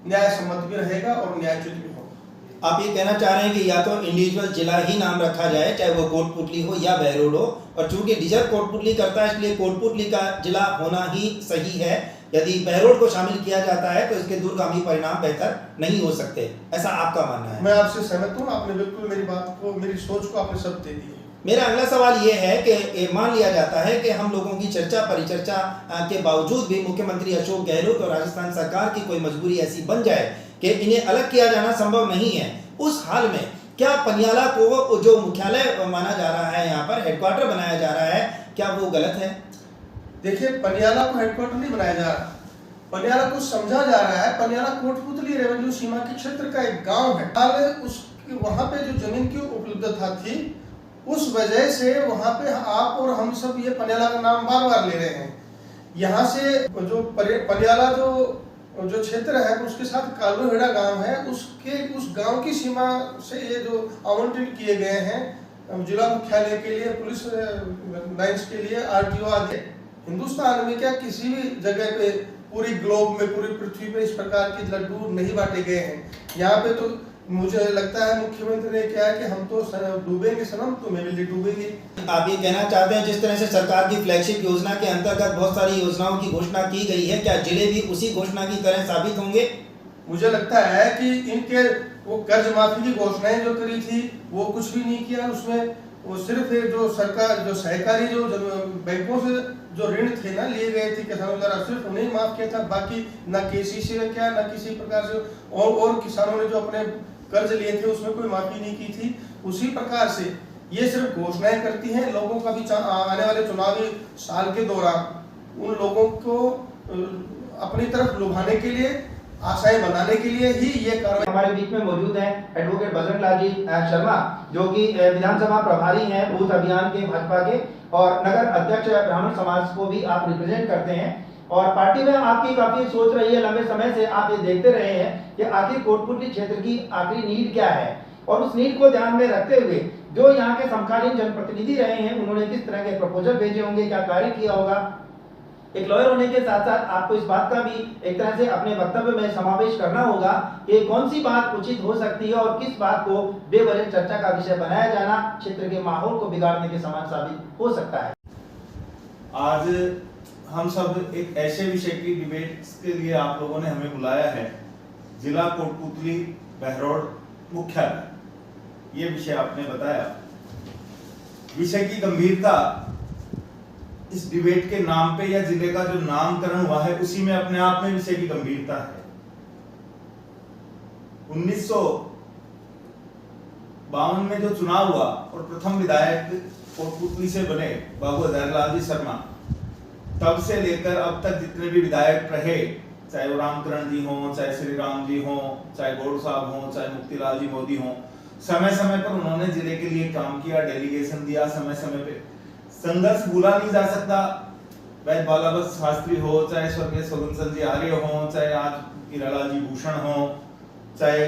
Speaker 7: न्याय सम्मत भी रहेगा और न्यायोचित भी होगा।
Speaker 4: आप ये कहना चाह रहे हैं कि या तो इंडिविजुअल जिला ही नाम रखा जाए, चाहे वो कोटपुतली हो या बहरोड हो, और चूंकि डिजर्व कोटपुतली करता है इसलिए कोटपुतली का जिला होना ही सही है। यदि बहरोड को शामिल किया जाता है तो इसके दूरगामी परिणाम बेहतर नहीं हो सकते, ऐसा आपका मानना है?
Speaker 7: मैं आपसे सहमत हूँ, आपने बिल्कुल मेरी बात को, मेरी सोच को आपने सब दे दी है।
Speaker 4: मेरा अगला सवाल ये है कि मान लिया जाता है कि हम लोगों की चर्चा परिचर्चा के बावजूद भी मुख्यमंत्री अशोक गहलोत और राजस्थान सरकार की कोई मजबूरी ऐसी बन जाए कि इन्हें अलग किया जाना संभव नहीं है, उस हाल में क्या पनियाला को जो मुख्यालय माना जा रहा है, यहाँ पर हेडक्वार्टर बनाया जा रहा है, क्या वो गलत है?
Speaker 7: देखिए, पनियाला को हेडक्वार्टर नहीं बनाया जा रहा, पनियाला को समझा जा रहा है। पनियाला कोटपुतली रेवेन्यू सीमा के क्षेत्र का एक गांव है। हाल उस वहाँ पे जो जमीन की उपलब्धता थी, उस वजह से वहाँ पे आप और हम सब ये पनियाला का नाम बार बार ले रहे हैं। यहाँ से जो पनियाला जो क्षेत्र है उसके साथ कालूहेड़ा गांव है, उसके उस गांव की सीमा से ये जो आवंटन किए गए हैं जिला मुख्यालय के लिए, पुलिस लाइन्स के लिए, आरटीओ आदि, हिंदुस्तान में क्या किसी भी जगह पे, पूरी ग्लोब में, पूरी पृथ्वी पे इस प्रकार के लड्डू नहीं बांटे गए हैं। यहाँ पे तो मुझे लगता है मुख्यमंत्री ने क्या है कि हम तो डूबेंगे सनम, तुम्हें भी डूबेंगे।
Speaker 4: आप ये कहना चाहते हैं जिस तरह से सरकार की फ्लैगशिप योजना के अंतर्गत बहुत सारी योजनाओं की घोषणा की गई है, क्या जिले भी उसी घोषणा की तरह साबित होंगे?
Speaker 7: मुझे लगता है कि इनके वो कर्ज माफी की घोषणाएं जो करी थी वो कुछ भी नहीं किया, उसमें वो सिर्फ ये जो सरकार जो सहकारी जो बैंकों से जो ऋण थे ना लिए गए थे किसानों द्वारा, सिर्फ उन्हें ही माफ किया था, बाकी ना केसीसी ने किया, ना किसी प्रकार से और किसानों ने जो अपने कर्ज लिए थे उसमें कोई माफी नहीं की थी। उसी प्रकार से ये सिर्फ घोषणाएं करती हैं, लोगों का भी आने वाले चुनावी साल के दौरान उन लोगों को अपनी तरफ लुभाने के लिए, आशाएं बनाने के लिए ही ये कार्रवाई।
Speaker 1: हमारे बीच में मौजूद हैं एडवोकेट बजरंग लाल जी शर्मा, जो कि विधानसभा प्रभारी हैं बूथ अभियान के भाजपा के, और नगर अध्यक्ष ब्राह्मण समाज को भी आप रिप्रेजेंट करते हैं, और पार्टी में आपकी काफी सोच रही है, लंबे समय से आप ये देखते रहे हैं कि आखिर कोटपुतली क्षेत्र की आखिरी नीड क्या है, और उस नीड को ध्यान में रखते हुए जो यहाँ के समकालीन जनप्रतिनिधि रहे हैं उन्होंने किस तरह के प्रपोजल भेजे होंगे, क्या कार्य किया होगा। एक लॉयर होने के साथ साथ आपको इस बात का भी एक तरह से अपने वक्तव्य में समावेश करना होगा कि कौन सी बात उचित हो सकती है और किस बात को बेवजह चर्चा का विषय बनाया जाना क्षेत्र के माहौल को बिगाड़ने के समान साबित हो सकता है।
Speaker 3: आज हम सब एक ऐसे विषय की डिबेट के लिए आप लोगों ने हमें बुलाया है, जिला कोटपुतली बहरौड़ मुख्यालय, ये विषय आपने बताया। विषय की गंभीरता इस डिबेट के नाम पे या जिले का जो नामकरण हुआ है उसी में अपने आप में विषय की गंभीरता है। 1952 में जो चुनाव हुआ और प्रथम विधायक कोटपुतली से बने बाबू हजारीलाल जी शर्मा, तब से लेकर अब तक जितने भी विधायक रहे, चाहे वो रामकरण जी हों, चाहे श्री राम जी हों, चाहे गौड़ साहब हों, चाहे मुक्तिलाल जी मोदी हों, समय समय पर उन्होंने जिले के लिए काम किया, डेलीगेशन दिया, समय समय पे संघर्ष भूला नहीं जा सकता। वैद्य बालाबस शास्त्री हो, चाहे स्वर्गीय सगुन जी आर्य हो, चाहे आज हीरालाल जी भूषण हो, चाहे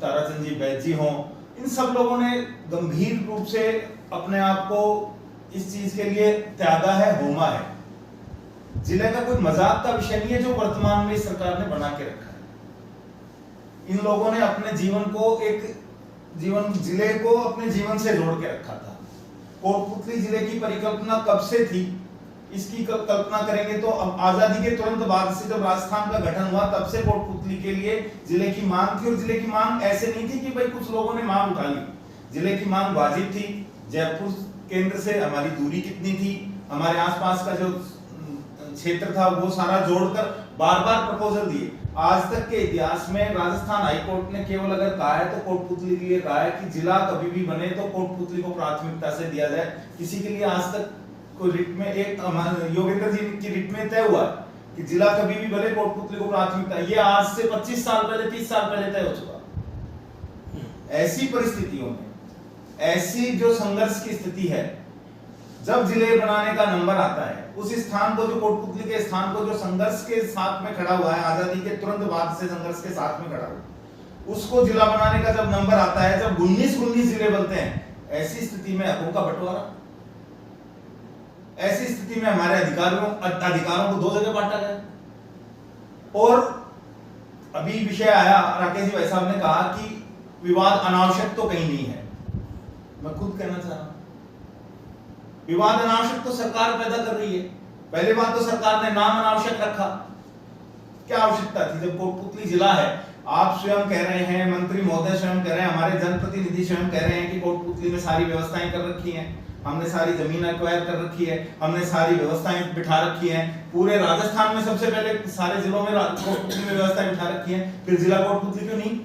Speaker 3: ताराचंद जी वैद्य जी हो, इन सब लोगों ने गंभीर रूप से अपने आप को इस चीज के लिए त्यागा है, होमा है। जिले का कोई मजाक का विषय नहीं है जो वर्तमान में सरकार ने बना के रखा है। इन लोगों ने अपने जीवन को जिले को अपने जीवन से जोड़ के रखा था। कोटपुतली जिले की परिकल्पना कब से थी, इसकी कल्पना करेंगे तो अब आजादी के तुरंत बाद से जब राजस्थान का गठन हुआ तब से कोटपुतली के लिए जिले की मांग थी, और जिले की मांग ऐसे नहीं थी कि भाई कुछ लोगों ने मांग उठा ली। जिले की मांग वाजिब थी। जयपुर केंद्र से हमारी दूरी कितनी थी, हमारे आसपास का जो क्षेत्र था वो सारा जोड़कर बार बार प्रपोजल दिए। आज तक के इतिहास में राजस्थान हाईकोर्ट ने केवल अगर कहा है तो कोटपुतली के लिए कहा है कि जिला कभी भी बने तो कोटपुतली को प्राथमिकता से दिया जाए। किसी के लिए आज तक कोई रिट में एक योगेंद्र जी की रिट में तय हुआ कि जिला कभी भी बने कोटपुतली को प्राथमिकता, ये आज से 25 साल पहले 30 साल पहले तय हो चुका। ऐसी परिस्थितियों में ऐसी जो संघर्ष की स्थिति है, जब जिले बनाने का नंबर आता है, उस स्थान को जो कोटपुतली के स्थान को जो संघर्ष के साथ में खड़ा हुआ है, आजादी के तुरंत बाद से संघर्ष के साथ में खड़ा हुआ, उसको जिला बनाने का जब नंबर आता है, जब 19 जिले बनते हैं, ऐसी स्थिति में हकों का बंटवारा, ऐसी स्थिति में हमारे अधिकारों को 2 जगह बांटा गया। और अभी विषय आया, राकेश जी भाई साहब ने कहा कि विवाद अनावश्यक तो कहीं नहीं है। मैं खुद कहना चाह रहा हूं, विवाद अनावश्यक तो सरकार पैदा कर रही है। पहली बात तो सरकार ने नाम अनावश्यक रखा, क्या आवश्यकता थी? जब कोटपुतली जिला है, आप स्वयं कह रहे हैं, मंत्री महोदय स्वयं कह रहे हैं, हमारे जनप्रतिनिधि स्वयं कह रहे हैं कि कोटपुतली में सारी व्यवस्थाएं कर रखी हैं, हमने सारी जमीन एक्वायर कर रखी है, हमने सारी व्यवस्थाएं बिठा रखी हैं, पूरे राजस्थान में सबसे पहले सारे जिलों में कोटपुतली में व्यवस्थाएं बिठा रखी हैं, फिर जिला कोटपुतली क्यों नहीं?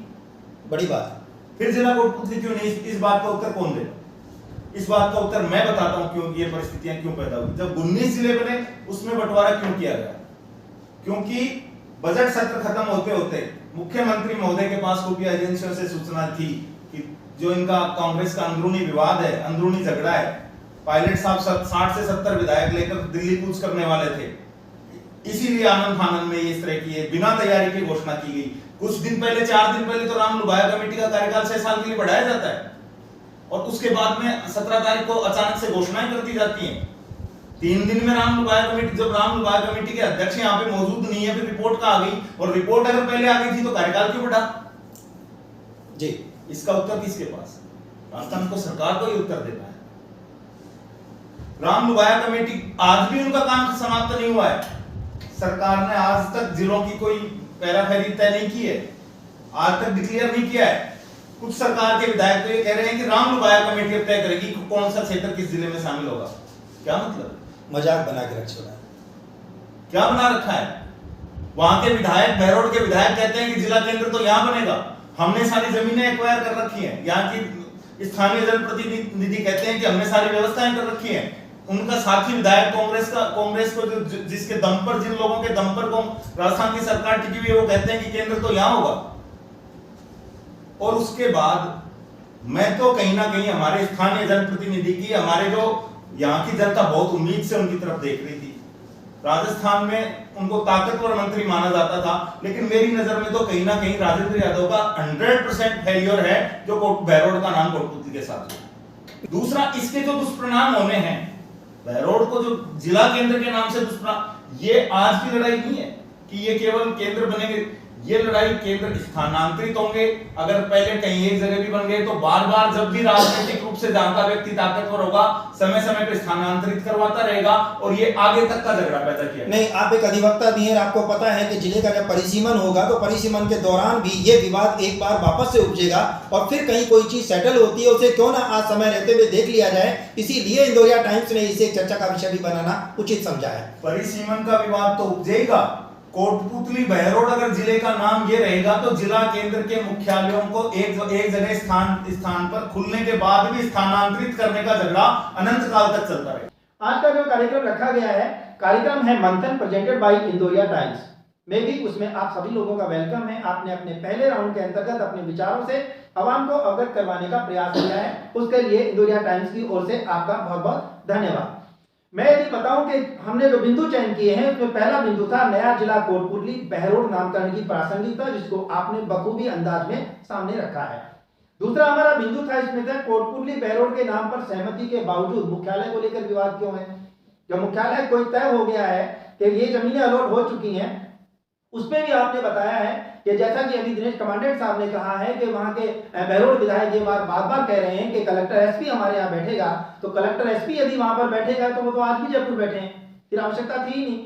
Speaker 1: बड़ी बात,
Speaker 3: फिर जिला कोटपुतली क्यों नहीं? इस बात का उत्तर कौन देगा? इस बात का उत्तर मैं बताता हूं क्यों ये परिस्थितियां क्यों पैदा हुई। जब 19 जिले बने उसमें बंटवारा क्यों किया गया? क्योंकि बजट सत्र खत्म होते होते मुख्यमंत्री महोदय के पास खुफिया एजेंसियों से सूचना थी कि जो इनका कांग्रेस का अंदरूनी विवाद है, अंदरूनी झगड़ा है, पायलट साहब 60 से 70 विधायक लेकर दिल्ली कूच करने वाले थे, इसीलिए आनंद फानंद में इस तरह की बिना तैयारी की घोषणा की गई। कुछ दिन पहले, 4 दिन पहले तो राम लुभाया कमेटी का कार्यकाल 6 साल के लिए बढ़ाया जाता है, और उसके बाद में 17 तारीख को अचानक से घोषणाएं कर दी जाती हैं। 3 दिन में राम लुभाया कमेटी, जब राम लुभाया कमेटी के अध्यक्ष यहाँ पे मौजूद नहीं है, फिर रिपोर्ट का आ गई, और रिपोर्ट अगर पहले आ गई थी तो कार्यकाल क्यों बढ़ा जी? इसका उत्तर किसके पास? राजस्थान को सरकार को ही उत्तर देना है। राम लुभाया कमेटी, आज भी उनका काम समाप्त नहीं हुआ है। सरकार ने आज तक जिलों की कोई पैराफेरी तय नहीं की है, आज तक डिक्लेयर नहीं किया है। कुछ सरकार के विधायक तो ये कह रहे हैं कि राम लुबाया कमेटी अब तय करेगी कि कौन सा क्षेत्र किस जिले में शामिल होगा। क्या मतलब?
Speaker 4: मजाक बना के रखा है।
Speaker 3: क्या बना रखा है? वहां के विधायक, बहरोड के विधायक कहते हैं कि जिला केंद्र तो यहाँ बनेगा, हमने सारी जमीनें एक्वायर कर रखी हैं। यहाँ की स्थानीय जनप्रतिनिधि कहते हैं कि हमने सारी व्यवस्थाएं कर रखी हैं। उनका साथी विधायक कांग्रेस को जिसके दम पर, जिन लोगों के दम पर राजस्थान की सरकार टिकी हुई है, वो कहते हैं कि केंद्र तो यहाँ होगा। और उसके बाद मैं तो कहीं ना कहीं हमारे स्थानीय जनप्रतिनिधि की, हमारे जो यहाँ की जनता बहुत उम्मीद से उनकी तरफ देख रही थी। राजस्थान में उनको ताकतवर मंत्री माना जाता था, लेकिन मेरी नजर में तो कहीं ना कहीं राजेंद्र यादव का 100% फेलियर है जो बहरोड का नाम कोटपुतली के साथ है। दूसरा, इसके जो दुष्परिणाम होने हैं, बहरोड को जो जिला केंद्र के नाम से दुष्परिणाम, ये आज की लड़ाई नहीं है कि ये केवल केंद्र बनेंगे। ये लड़ाई केंद्र स्थानांतरित होंगे। अगर पहले कहीं एक जगह भी बन गए तो बार बार जब भी राजनीतिक रूप से जानता व्यक्ति ताकतवर होगा, समय समय पर स्थानांतरित करवाता रहेगा और ये आगे तक का झगड़ा पैदा किया।
Speaker 4: नहीं, आप एक अधिवक्ता भी हैं, आपको पता है कि जिले का जब परिसीमन होगा तो परिसीमन के दौरान भी ये विवाद एक बार वापस से उपजेगा और फिर कहीं कोई चीज सेटल होती है, उसे क्यों ना आज समय रहते हुए देख लिया जाए। इसीलिए इंदौरिया टाइम्स ने इसे चर्चा का विषय भी बनाना उचित समझा है।
Speaker 3: परिसीमन का विवाद तो उपजेगा। कोटपुतली बहरोड अगर जिले का नाम ये रहेगा तो जिला केंद्र के मुख्यालयों को एक जगह स्थान पर खुलने के बाद भी स्थानांतरित करने का झगड़ा अनंत काल तक चलता रहेगा।
Speaker 1: आज का जो कार्यक्रम रखा गया है, कार्यक्रम है मंथन प्रेजेंटेड बाय इंदौरिया टाइम्स में भी, उसमें आप सभी लोगों का वेलकम है। आपने अपने पहले राउंड के अंतर्गत अपने विचारों से आवाम को अवगत करवाने का प्रयास किया है, उसके लिए इंदौरिया टाइम्स की ओर से आपका बहुत बहुत धन्यवाद। मैं यदि बताऊं कि हमने जो बिंदु चयन किए हैं उसमें पहला बिंदु था नया जिला कोटपुतली बहरोड नामकरण की प्रासंगिकता, जिसको आपने बखूबी अंदाज में सामने रखा है। दूसरा हमारा बिंदु था इसमें था कोटपुतली बहरोड के नाम पर सहमति के बावजूद मुख्यालय को लेकर विवाद क्यों है। जब मुख्यालय कोई तय हो गया है कि ये जमीनें अलॉट हो चुकी हैं, उसमें भी आपने बताया है कि जैसा कि अभी दिनेश कमांडेंट साहब ने कहा है कि वहां के बहरोड विधायक ये बार बार कह रहे हैं कि कलेक्टर एसपी हमारे यहाँ बैठेगा, तो कलेक्टर एसपी यदि वहां पर बैठेगा तो वो तो आज भी जयपुर बैठे हैं, फिर आवश्यकता थी ही नहीं।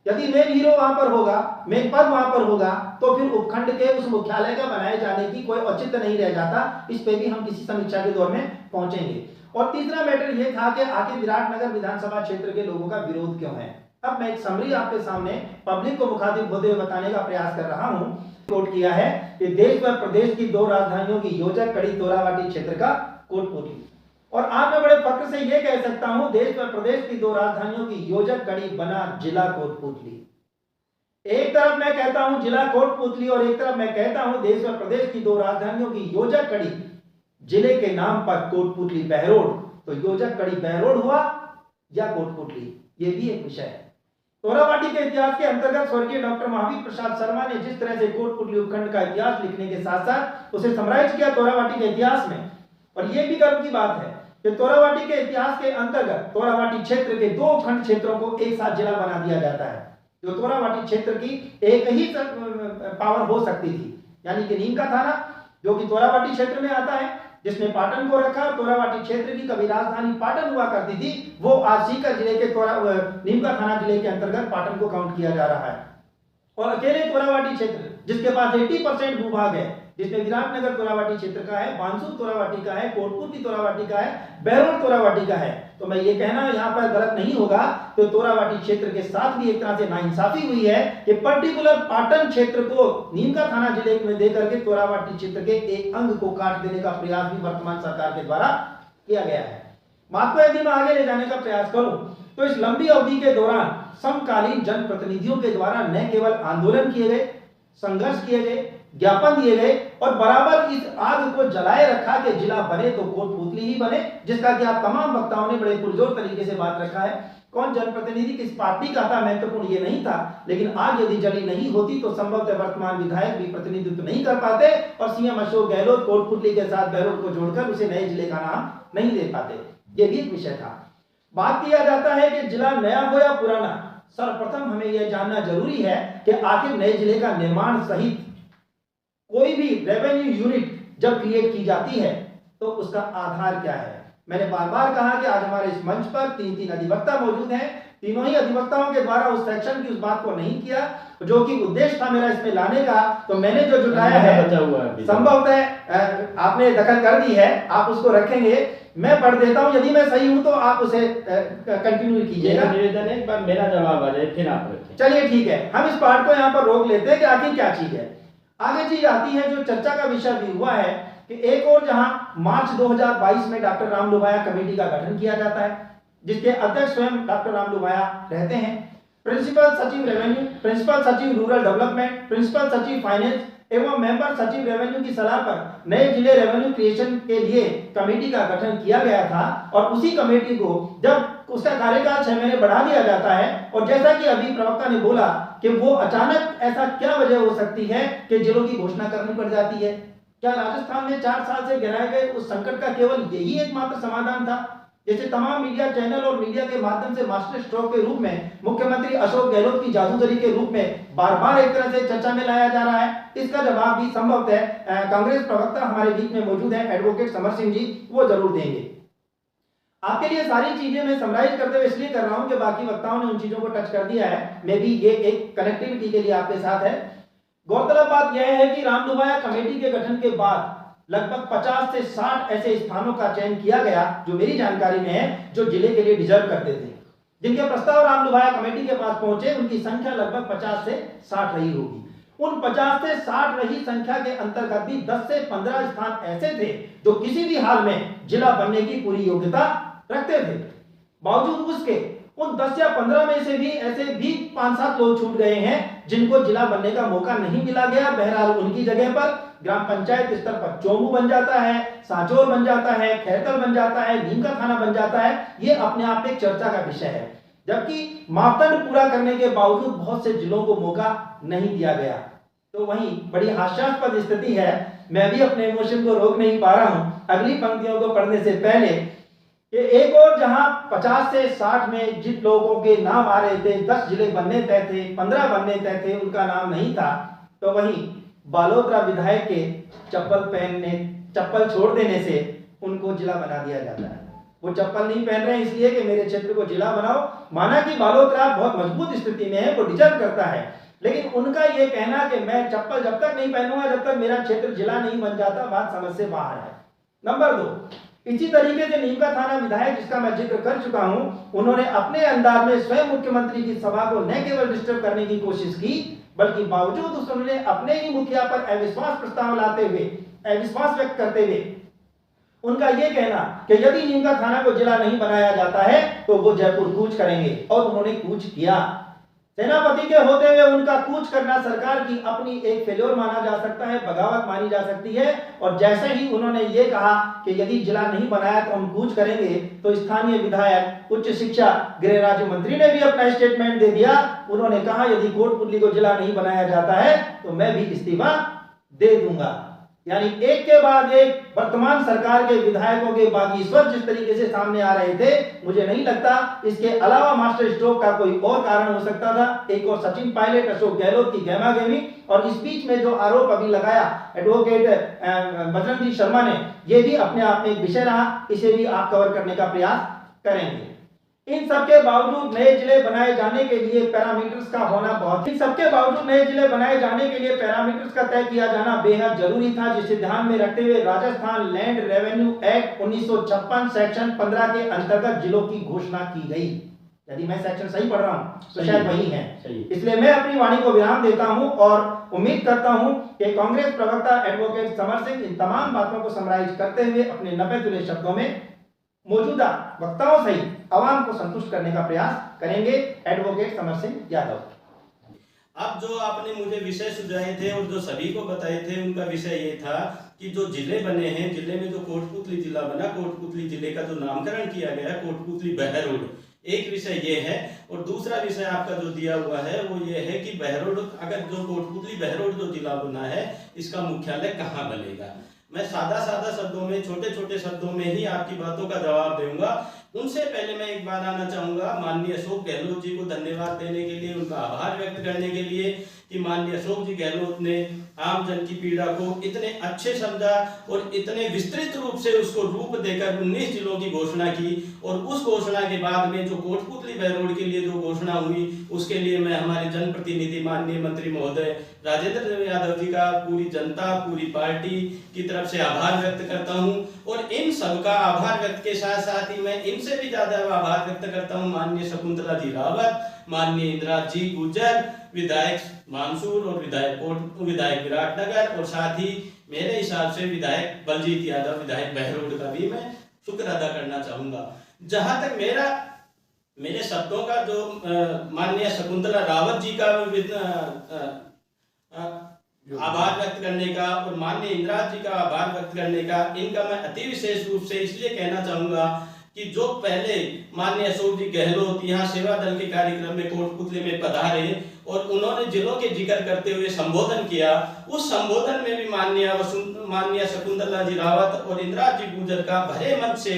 Speaker 1: यदि मेन हीरो वहां पर होगा, मेन पद वहां पर होगा, तो फिर उपखंड के उस मुख्यालय का बनाए जाने की कोई औचित्य नहीं रह जाता। इस पे भी हम किसी समीक्षा के दौर में पहुंचेंगे। और तीसरा मैटर ये था कि आखिर विराटनगर विधानसभा क्षेत्र के लोगों का विरोध क्यों है। अब मैं एक समरी आपके सामने पब्लिक को मुखातिब होते हुए बताने का प्रयास कर रहा हूं। कोट किया है कि देश व प्रदेश की 2 राजधानियों की योजक कड़ी तोरावाटी क्षेत्र का कोटपुतली। और आज मैं बड़े फक्र से यह कह सकता हूं, देश व प्रदेश की 2 राजधानियों की योजक कड़ी बना जिला कोटपुतली। एक तरफ मैं कहता हूं जिला कोटपुतली और एक तरफ मैं कहता हूं देश व प्रदेश की 2 राजधानियों की योजक कड़ी जिले के नाम पर कोटपुतली बहरोड। तो योजक कड़ी बहरोड हुआ या कोटपुतली, ये भी एक विषय है। तोरावाटी के इतिहास के अंतर्गत स्वर्गीय डॉक्टर महावीर प्रसाद शर्मा ने जिस तरह से कोटपुतली उपखंड का इतिहास लिखने के साथ साथ उसे समराइज किया तोरावाटी के इतिहास में, और यह भी गर्व की बात है कि तोरावाटी के इतिहास के अंतर्गत तोरावाटी क्षेत्र के 2 उपखंड क्षेत्रों को एक साथ जिला बना दिया जाता है। जो तोरावाटी क्षेत्र की एक ही पावर हो सकती थी, यानी कि नीम का थाना जो कि तोरावाटी क्षेत्र में आता है, जिसने पाटन को रखा। तोरावाटी क्षेत्र की कभी राजधानी पाटन हुआ करती थी, वो आज सीकर जिले के नीमका थाना जिले के अंतर्गत पाटन को काउंट किया जा रहा है। और अकेले तोरावाटी क्षेत्र जिसके पास 80% भूभाग है, जिसमें विराटनगर तोरावाटी क्षेत्र का है, बांसुर तोरावाटी का है, कोटपुतली तोरावाटी का है, बहरोड तोरावाटी का है। तो मैं ये कहना यहाँ पर गलत नहीं होगा तो तोरावाटी क्षेत्र के साथ भी एक तरह से नाइंसाफी हुई है कि पर्टिकुलर पाटन क्षेत्र को नीमका थाना जिले में देकर के तोरावाटी क्षेत्र के एक अंग को काट देने का प्रयास भी वर्तमान सरकार के द्वारा किया गया है। बात को यदि मैं आगे ले जाने का प्रयास करूं तो इस लंबी अवधि के दौरान समकालीन जनप्रतिनिधियों के द्वारा न केवल आंदोलन किए गए, संघर्ष किए गए, ज्ञापन दिए गए और बराबर इस आग को जलाए रखा कि जिला बने तो कोटपुतली ही बने, जिसका कि आप तमाम वक्ताओं ने बड़े पुरजोर तरीके से बात रखा है। कौन जनप्रतिनिधि किस पार्टी का था महत्वपूर्ण ये नहीं था, लेकिन आग यदि जली नहीं होती तो संभवतः वर्तमान विधायक भी प्रतिनिधित्व नहीं कर पाते और सीएम अशोक गहलोत कोटपुतली के साथ बहरोड को जोड़कर उसे नए जिले का नाम नहीं दे पाते। ये भी एक विषय था। बात किया जाता है कि जिला नया हो या पुराना, सर्वप्रथम हमें यह जानना जरूरी है कि आखिर नए जिले का निर्माण सहित कोई भी रेवेन्यू यूनिट जब क्रिएट की जाती है तो उसका आधार क्या है। मैंने बार बार कहा कि आज हमारे इस मंच पर 3 अधिवक्ता मौजूद हैं। तीनों ही अधिवक्ताओं के द्वारा उस सेक्शन की उस बात को नहीं किया जो कि उद्देश्य था मेरा इसमें लाने का, तो मैंने जो जुटाया है संभवतः आपने दखल कर दी है, आप उसको रखेंगे। मैं पढ़ देता हूं, यदि मैं सही हूं तो आप उसे कंटिन्यू कीजिएगा।
Speaker 8: निवेदन है, एक बार मेरा जवाब आ जाए फिर आप रखें।
Speaker 1: चलिए ठीक है, हम इस पार्ट को यहाँ पर रोक लेते हैं कि आखिर क्या चीज है। आगे चीज आती है जो चर्चा का विषय भी हुआ है कि एक और जहां मार्च 2022 में डॉक्टर राम लोभाया कमेटी का गठन किया जाता है, जिसके अध्यक्ष स्वयं डॉक्टर राम लोभाया रहते हैं। प्रिंसिपल सचिव रेवेन्यू, प्रिंसिपल सचिव रूरल डेवलपमेंट, प्रिंसिपल सचिव फाइनेंस एवं मेंबर सचिव रेवेन्यू की सलाह पर नए जिले रेवेन्यू क्रिएशन के लिए कमेटी का गठन किया गया था। और उसी कमेटी को जब उसका कार्यकाल 6 महीने बढ़ा दिया जाता है, और जैसा कि अभी प्रवक्ता ने बोला कि वो अचानक ऐसा क्या वजह हो सकती है कि जिलों की घोषणा करनी पड़ जाती है। क्या राजस्थान में 4 साल से गिराए गए उस संकट का केवल यही एकमात्र समाधान था? जैसे तमाम मीडिया चैनल और मीडिया के माध्यम से मास्टर स्ट्रोक के रूप में मुख्यमंत्री अशोक गहलोत की जादूगरी के रूप में बार बार एक तरह से चर्चा में लाया जा रहा है, इसका जवाब भी संभवतः कांग्रेस प्रवक्ता हमारे बीच में मौजूद है एडवोकेट समर सिंह जी, वो जरूर देंगे। आपके लिए सारी चीजें मैं समराइज करते हुए इसलिए कर रहा हूं कि बाकी वक्ताओं ने उन चीजों को टच कर दिया है, मे भी ये एक कनेक्टिविटी के लिए आपके साथ है। गौरतलब बात यह है कि राम लोभाया कमेटी के गठन के बाद लगभग 50 से 60 ऐसे स्थानों का चयन किया गया जो मेरी जानकारी में है, जो जिले के लिए डिजर्व करते थे। जिनके प्रस्ताव राम लोभाया कमेटी के पास पहुंचे उनकी संख्या लगभग 50 से 60 रही होगी। उन 50 से 60 रही संख्या के अंतर्गत भी 10 से 15 स्थान ऐसे थे जो किसी भी हाल में जिला बनने की पूरी योग्यता रखते थे। बावजूद उसके उन 10 या 15 में से भी ऐसे भी 5-7 लोग छूट गए हैं जिनको जिला बनने का मौका नहीं मिला गया। बहरहाल उनकी जगह पर ग्राम पंचायत स्तर पर चोमू बन जाता है, सांचौर बन जाता है, खैरतल बन जाता है, नीम का थाना बन जाता है। ये अपने आप एक चर्चा का विषय है, जबकि मापदंड पूरा करने के बावजूद बहुत से जिलों को मौका नहीं दिया गया। तो वहीं बड़ी हास्यास्पद स्थिति है, मैं भी अपने इमोशन को रोक नहीं पा रहा हूं अगली पंक्तियों को पढ़ने से पहले, कि एक और जहां 50 से 60 में जिन लोगों के नाम आ रहे थे, 10 जिले बनने तय थे, 15 बनने तय थे, उनका नाम नहीं था। तो वहीं बालोतरा विधायक के चप्पल छोड़ देने से उनको जिला बना दिया जाता है। वो चप्पल नहीं पहन रहे हैं इसलिए कि मेरे क्षेत्र को जिला बनाओ। माना कि बालोतरा बहुत मजबूत स्थिति में है, वो डिजर्व करता है, लेकिन उनका ये कहना कि मैं चप्पल जब तक नहीं पहनूंगा जब तक मेरा क्षेत्र जिला नहीं बन जाता, बात समझ से बाहर है। नंबर 2, इसी तरीके से नीम का थाना विधायक जिसका मैं जिक्र कर चुका हूं, उन्होंने अपने अंदाज में स्वयं मुख्यमंत्री की सभा को न केवल डिस्टर्ब करने की कोशिश की, बल्कि बावजूद उस उन्होंने अपने ही मुखिया पर अविश्वास प्रस्ताव लाते हुए, अविश्वास व्यक्त करते हुए उनका यह कहना कि यदि नीम का थाना को जिला नहीं बनाया जाता है तो वो जयपुर कूच करेंगे, और उन्होंने कूच किया। सेनापति के होते हुए उनका कूच करना सरकार की अपनी एक फेल्योर माना जा सकता है, बगावत मानी जा सकती है। और जैसे ही उन्होंने ये कहा कि यदि जिला नहीं बनाया तो हम कूच करेंगे, तो स्थानीय विधायक, उच्च शिक्षा, गृह राज्य मंत्री ने भी अपना स्टेटमेंट दे दिया। उन्होंने कहा यदि कोटपुतली को जिला नहीं बनाया जाता है तो मैं भी इस्तीफा दे दूंगा। यानी एक के बाद एक वर्तमान सरकार के विधायकों के बागी स्वर जिस तरीके से सामने आ रहे थे, मुझे नहीं लगता इसके अलावा मास्टर स्ट्रोक का कोई और कारण हो सकता था। एक और सचिन पायलट, अशोक गहलोत की गहमागहमी, और इस बीच में जो आरोप अभी लगाया एडवोकेट बजरंग जी शर्मा ने, यह भी अपने आप में एक विषय रहा, इसे भी आप कवर करने का प्रयास करेंगे। इन सबके बावजूद नए जिले बनाए जाने के लिए पैरामीटर्स का होना का तय किया जाना बेहद जरूरी था, जिसे ध्यान में रखते हुए Rajasthan land revenue act 1956 section 15 के अंतर्गत जिलों की घोषणा की गई। यदि मैं सेक्शन सही पढ़ रहा हूं तो शायद वही है। इसलिए मैं अपनी वाणी को विराम देता हूं और उम्मीद करता हूं कि कांग्रेस प्रवक्ता एडवोकेट समर सिंह इन तमाम बातों को समराइज करते हुए अपने 90 तुले शब्दों में मौजूदा वक्ताओं सहित आवाम को संतुष्ट करने का प्रयास करेंगे। एडवोकेट समर सिंह यादव।
Speaker 9: अब जो आपने मुझे विषय सुझाए थे और जो सभी को बताए थे, उनका विषय ये था कि जो जिले बने हैं, जिले में जो कोटपुतली जिला बना, कोटपुतली जिले का जो नामकरण किया गया कोटपुतली बहरोड, एक विषय ये है। और दूसरा विषय आपका जो दिया हुआ है वो ये है कि बहरोड, अगर जो कोटपुतली बहरोड जो जिला बना है, इसका मुख्यालय कहाँ बनेगा। मैं सादा शब्दों में, छोटे छोटे शब्दों में ही आपकी बातों का जवाब दूंगा। उनसे पहले मैं एक बार आना चाहूंगा माननीय अशोक गहलोत जी को धन्यवाद देने के लिए, उनका आभार व्यक्त करने के लिए कि माननीय अशोक जी गहलोत ने आम जन की पीड़ा को इतने अच्छे समझा और इतने विस्तृत रूप से उसको रूप देकर 19 जिलों की घोषणा की। और उस घोषणा के बाद में जो कोटपुतली बहरोड के लिए जो घोषणा हुई, उसके लिए मैं हमारे जनप्रतिनिधि माननीय मंत्री महोदय राजेंद्र यादव जी का पूरी जनता, पूरी पार्टी की तरफ से आभार व्यक्त करता हूं। और इन सबका आभार व्यक्त के साथ साथ ही मैं इनसे भी ज्यादा आभार व्यक्त करता हूं माननीय शकुंतला जी रावत, माननीय इंदिरा जी गुर्जर, विधायक मानसूर और विधायक विराटनगर, और साथ ही मेरे हिसाब से विधायक बलजीत यादव, विधायक बहरोड का भी मैं शुक्र अदा करना चाहूंगा। जहां तक मेरे शब्दों का जो माननीय शकुंतला रावत जी का आभार व्यक्त करने का और माननीय इंदिरा जी का आभार व्यक्त करने का, इनका मैं अति विशेष रूप से इसलिए कहना चाहूंगा कि जो पहले माननीय अशोक जी गहलोत यहाँ सेवा दल के कार्यक्रम में कोटपुतली में पधारे और उन्होंने जिलों के जिक्र करते हुए संबोधन किया, उस संबोधन में भी माननीय शकुंतला जी रावत और इंदिरा जी गुर्जर का भरे मन से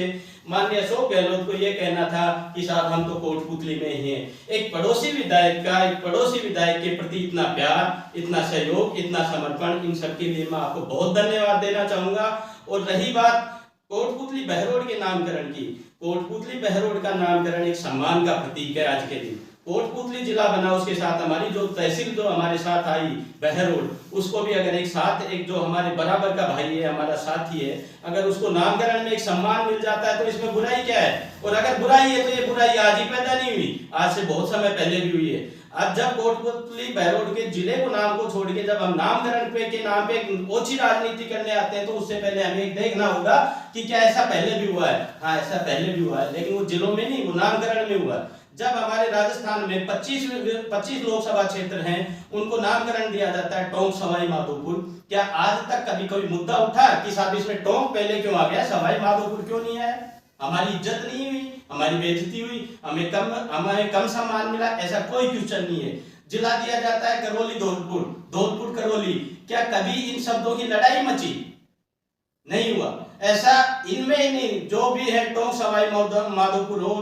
Speaker 9: माननीय अशोक गहलोत को यह कहना था कि साहब हम तो कोटपुतली में ही हैं। एक पड़ोसी विधायक के प्रति इतना प्यार, इतना सहयोग, इतना समर्पण, इन सब के लिए मैं आपको बहुत धन्यवाद देना चाहूंगा। और रही बात कोटपुतली बहरोड के नामकरण की, कोटपुतली बहरोड का नामकरण एक सम्मान का प्रतीक है। आज के दिन कोटपुतली जिला बना, उसके साथ हमारी जो तहसील जो हमारे साथ आई बहरोड, उसको भी अगर एक जो हमारे बराबर का भाई है, हमारा साथी है, अगर उसको नामकरण में एक सम्मान मिल जाता है तो इसमें बुराई क्या है? और अगर बुराई है तो ये बुराई आज ही पैदा नहीं हुई, आज से बहुत समय पहले भी हुई है। अब जब कोटपुतली बहरोड के जिले को नाम को छोड़ के जब हम नामकरण के नाम पे ओछी राजनीति करने आते हैं, तो उससे पहले हमें देखना होगा कि क्या ऐसा पहले भी हुआ है। हाँ, ऐसा पहले भी हुआ है, लेकिन वो जिलों में नहीं, वो नामकरण में हुआ है। जब हमारे राजस्थान में 25 लोकसभा क्षेत्र हैं, उनको नामकरण दिया जाता है टोंक सवाई माधोपुर। क्या आज तक कभी कोई मुद्दा उठा कि साहब इसमें टोंक पहले क्यों आ गया, सवाई माधोपुर क्यों नहीं आया? हमारी इज्जत नहीं हुई, हमारी बेइज्जती हुई, हमें कम सम्मान मिला, ऐसा कोई क्वेश्चन नहीं है। जिला दिया जाता है करौली धौलपुर करौली, क्या कभी इन शब्दों की लड़ाई मची? नहीं हुआ। ऐसा इनमें ही नहीं, जो भी है टोंक सवाई माधोपुर हो,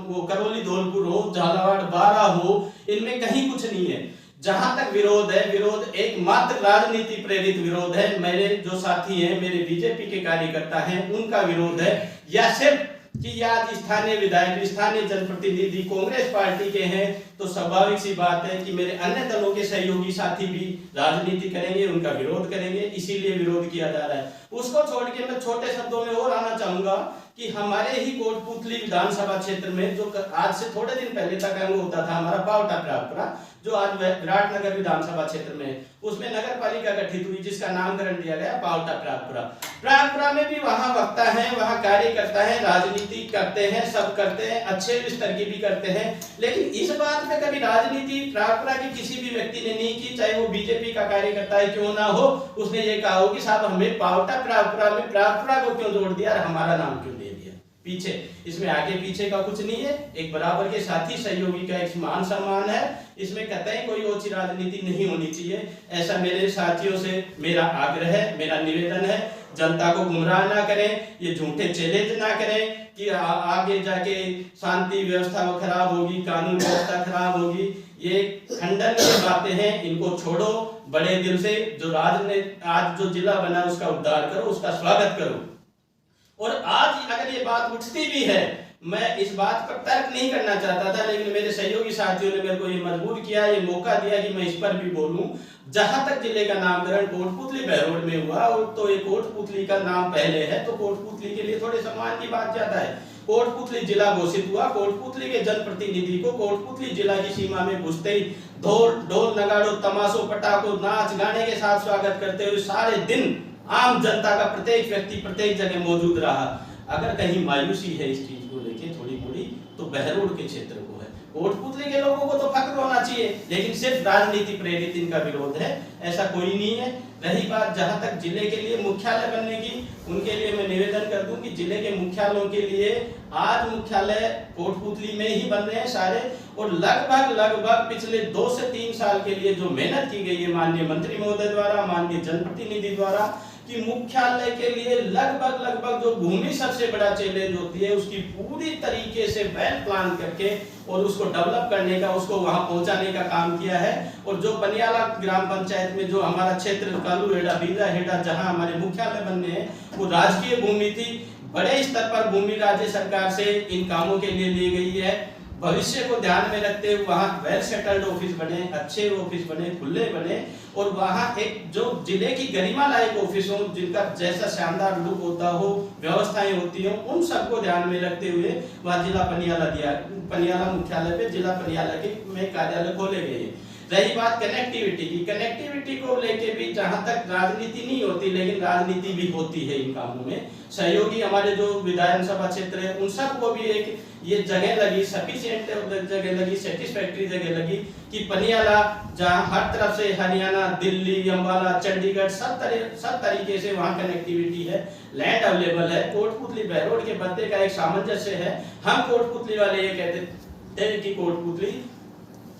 Speaker 9: वो करौली धौलपुर हो, झालावाड़ बारा हो, इनमें कहीं कुछ नहीं है। जहां तक विरोध है, विरोध एकमात्र राजनीति प्रेरित विरोध है। मेरे जो साथी हैं, मेरे बीजेपी के कार्यकर्ता हैं, उनका विरोध है, या सिर्फ कि आज स्थानीय विधायक, स्थानीय जनप्रतिनिधि कांग्रेस पार्टी के हैं, तो स्वाभाविक सी बात है कि मेरे अन्य दलों के सहयोगी साथी भी राजनीति करेंगे, उनका विरोध करेंगे, इसीलिए विरोध किया जा रहा है। उसको छोड़ के मैं छोटे शब्दों में और आना चाहूंगा कि हमारे ही कोटपुतली विधानसभा क्षेत्र में जो आज से थोड़े दिन पहले तक अंग होता था हमारा पावटा प्रागपुरा, जो आज विराटनगर विधानसभा क्षेत्र में, उसमें नगर पालिका गठित हुई जिसका नामकरण दिया गया पावटा प्रागपुरा। प्रागपुरा में भी वहां वक्ता है, वहां कार्यकर्ता है, राजनीति करते हैं, सब करते हैं, अच्छे स्तर की भी करते हैं, लेकिन इस बात पे कभी राजनीति प्रागपुरा के किसी भी व्यक्ति ने नहीं की, चाहे वो बीजेपी का कार्यकर्ता ही क्यों ना हो। उसने ये कहा हो कि साहब हमें पावटा प्रागपुरा में प्रागपुरा को क्यों जोड़ दिया, हमारा नाम क्यों दे दिया पीछे। इसमें आगे पीछे का कुछ नहीं है, एक बराबर के साथी सहयोगी का एक मान सम्मान है, इसमें कतई कोई ओछी राजनीति नहीं होनी चाहिए। ऐसा मेरे साथियों से मेरा आग्रह है, मेरा निवेदन है। जनता को गुमराह ना करें, ये झूठे चैलेंज ना करें कि आगे जाके शांति व्यवस्था खराब होगी, कानून व्यवस्था खराब होगी। ये खंडनीय बातें हैं, इनको छोड़ो बड़े दिल से। जो आज जो जिला बना उसका उद्धार करो, उसका स्वागत करो। और आज अगर ये बात उठती भी है, मैं इस बात पर तर्क नहीं करना चाहता था, लेकिन मेरे सहयोगी साथियों ने मेरे को ये मजबूर किया, ये मौका दिया कि मैं इस पर भी बोलूं। जहां तक जिले का नामकरण कोटपुतली बहरोड में हुआ, तो ये कोटपुतली का नाम पहले है, तो कोटपुतली के लिए थोड़े सम्मान की बात ज्यादा है। कोटपुतली जिला घोषित हुआ, कोटपुतली के जनप्रतिनिधि को कोटपुतली जिला की सीमा में घुसते ही ढोल नगाड़ो तमाशो पटाखों नाच गाने के साथ स्वागत करते हुए सारे दिन आम जनता का प्रत्येक व्यक्ति प्रत्येक जगह मौजूद रहा। अगर कहीं मायूसी है इस चीज को लेके थोड़ी मोड़ी, तो बहरोड के क्षेत्र को है। कोटपुतली के लोगों को तो फक्र होना चाहिए, लेकिन सिर्फ राजनीति प्रेरित इनका विरोध है, ऐसा कोई नहीं है। रही बात जहां तक जिले के लिए मुख्यालय बनने की, उनके लिए मैं निवेदन कर दूं कि जिले के मुख्यालयों के लिए आज मुख्यालय कोटपुतली में ही बन रहे हैं सारे, और लगभग पिछले 2 से 3 साल के लिए जो मेहनत की गई है माननीय मंत्री महोदय द्वारा, माननीय जनप्रतिनिधि द्वारा, कि मुख्यालय के लिए लगभग जो भूमि सबसे बड़ा चैलेंज होती है उसकी पूरी तरीके से वेल प्लान करके और उसको डेवलप करने का, उसको वहां पहुंचाने का काम किया है। और जो पनियाला ग्राम पंचायत में जो हमारा क्षेत्र कालू हेड़ा बीजा हेड़ा जहां हमारे मुख्यालय बनने हैं वो राजकीय भूमि थी। बड़े स्तर पर भूमि राज्य सरकार से इन कामों के लिए ली गई है। भविष्य को ध्यान में रखते हुए वहाँ वेल सेटल्ड ऑफिस बने, अच्छे ऑफिस बने, खुले बने और वहाँ एक जो जिले की गरिमा लायक ऑफिस हो जिनका जैसा शानदार लुक होता हो, व्यवस्थाएं होती हो, उन सबको ध्यान में रखते हुए वहाँ जिला पनियाला मुख्यालय पे जिला पनियाला के में कार्यालय खोले गए हैं। रही बात कनेक्टिविटी की, कनेक्टिविटी को लेके भी जहां तक राजनीति नहीं होती लेकिन राजनीति भी होती है इन कामों में। सहयोगी हमारे जो विधानसभा क्षेत्र है उन सबको भी एक ये जगह लगी, सफिशिएंट जगह लगी, सेटिस्फैक्टरी जगह लगी कि पनियाला जहां हर तरफ से हरियाणा, दिल्ली, अंबाला, चंडीगढ़ सब तरीके से वहां कनेक्टिविटी है, लैंड अवेलेबल है। कोटपुतली बहरोड के बदले का एक सामंजस्य है। हम कोटपुतली वाले ये कहते हैं कि कोटपुतली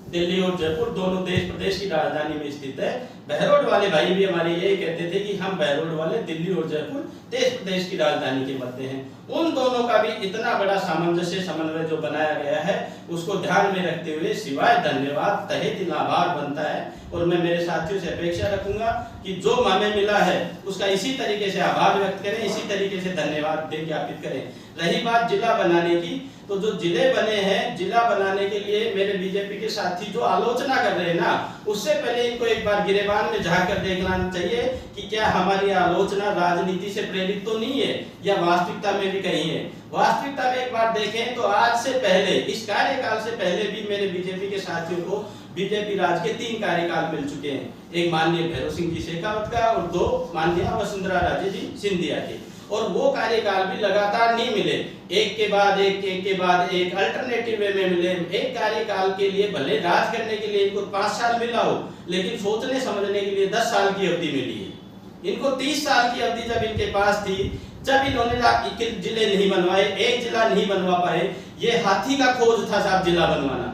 Speaker 9: दिल्ली और जयपुर दोनों देश प्रदेश की राजधानी में स्थित है। बहरोड वाले भाई भी हमारे यही कहते थे कि हम बहरोड वाले दिल्ली और जयपुर देश प्रदेश की राजधानी के मध्य हैं। उन दोनों का भी इतना बड़ा सामंजस्य समन्वय जो बनाया गया है उसको ध्यान में रखते हुए सिवाय धन्यवाद तहे दिल आभार बनता है। और मैं मेरे साथियों से अपेक्षा रखूंगा कि जो हमें मिला है उसका इसी तरीके से आभार व्यक्त करें, इसी तरीके से धन्यवाद ज्ञापित करें। रही बात जिला बनाने की, तो जो जिले बने हैं, जिला बनाने के लिए मेरे बीजेपी के साथी जो आलोचना कर रहे हैं ना, उससे पहले इनको एक बार गिरेबान में झांक कर देखना चाहिए कि क्या हमारी आलोचना राजनीति से प्रेरित तो नहीं है या वास्तविकता में भी कहीं है। वास्तविकता में एक बार देखें तो आज से पहले, इस कार्यकाल से पहले भी मेरे बीजेपी के साथियों को बीजेपी राज के 3 कार्यकाल मिल चुके हैं। एक माननीय भैरव सिंह जी शेखावत का और 2 माननीय वसुंधरा राजे जी सिंधिया के। और वो कार्यकाल भी लगातार नहीं मिले, एक के बाद एक अल्टरनेटिव वे में मिले। एक कार्यकाल के लिए भले राज करने के लिए इनको 5 साल मिला हो लेकिन सोचने समझने के लिए 10 साल की अवधि मिली है। इनको 30 साल की अवधि जब इनके पास थी, जब इन्होंने जिले नहीं बनवाए, एक जिला नहीं बनवा पाए, ये हाथी का खोज था साहब जिला बनवाना।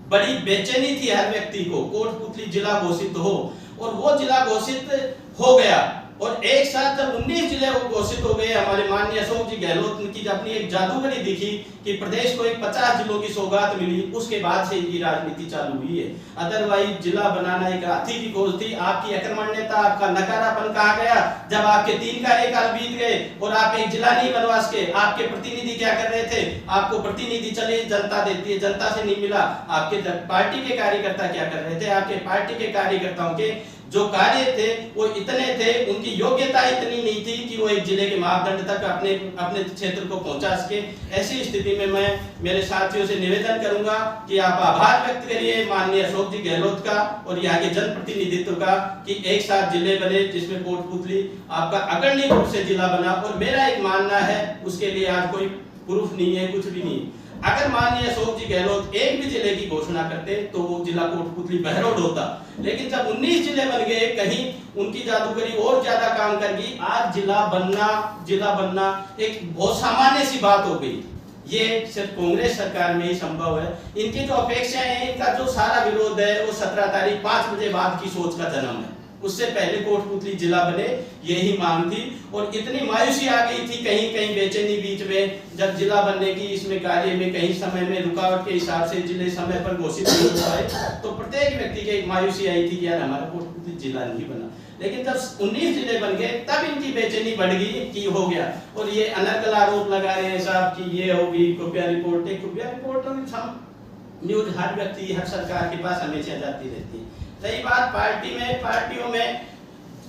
Speaker 9: बड़ी बेचैनी थी हर व्यक्ति को कोटपुतली जिला घोषित हो, और वो जिला घोषित हो गया। और एक साथ जब 19 जिले घोषित हो गए, हमारे माननीय अशोक जी गहलोत की अपनी एक जादूगरी दिखी कि प्रदेश को एक 50 जिलों की सौगात मिली, उसके बाद से इनकी राजनीति चालू हुई है। अदरवाइज जिला बनाना एक हाथी की खोज थी। आपकी अकर्मण्यता, आपका नकारापन कहाँ गया जब आपके 3 कार्यकाल बीत गए और आप एक जिला नहीं बनवा सके। आपके प्रतिनिधि क्या कर रहे थे? आपको प्रतिनिधि चले जनता देती है, जनता से नहीं मिला। आपके पार्टी के कार्यकर्ता क्या कर रहे थे? आपके पार्टी के कार्यकर्ताओं के जो कार्य थे वो इतने थे, उनकी योग्यता इतनी नहीं थी कि वो एक जिले के मापदंड तक अपने क्षेत्र को पहुंचा सके। ऐसी स्थिति में मैं मेरे साथियों से निवेदन करूंगा कि आप आभार व्यक्त करिए माननीय अशोक जी गहलोत का और यहाँ के जनप्रतिनिधित्व का कि एक साथ जिले बने जिसमें कोटपुतली आपका अग्रणी रूप से जिला बना। और मेरा एक मानना है, उसके लिए आज कोई प्रूफ नहीं है, कुछ भी नहीं। अगर माननीय अशोक जी गहलोत एक भी जिले की घोषणा करते तो वो जिला कोटपुतली बहरोड होता, लेकिन जब 19 जिले बन गए, कहीं उनकी जादूगरी और ज्यादा काम कर गई। आज जिला बनना एक बहुत सामान्य सी बात हो गई। ये सिर्फ कांग्रेस सरकार में ही संभव है। इनकी जो अपेक्षाएं हैं, इनका जो सारा विरोध है वो 17 तारीख 5 बजे बाद की सोच का जन्म है। उससे पहले कोटपुतली जिला बने, यही मांग थी। और इतनी मायूसी आ गई थी, कहीं बेचैनी बीच में, जब जिला बनने की इसमें कार्य में कहीं समय में रुकावट के हिसाब से जिले समय पर घोषित नहीं हो पाए, तो प्रत्येक व्यक्ति की एक मायूसी आई थी कि यार हमारा कोटपुतली जिला नहीं बना। लेकिन जब 19 जिले बन गए तब इनकी बेचैनी बढ़ गई कि हो गया। और ये अनर्गल आरोप लगा रहे हैं साहब कि ये होगी खुफिया रिपोर्ट। न्यूज हर व्यक्ति, हर सरकार के पास हमेशा जाती रहती है। सही बात पार्टियों में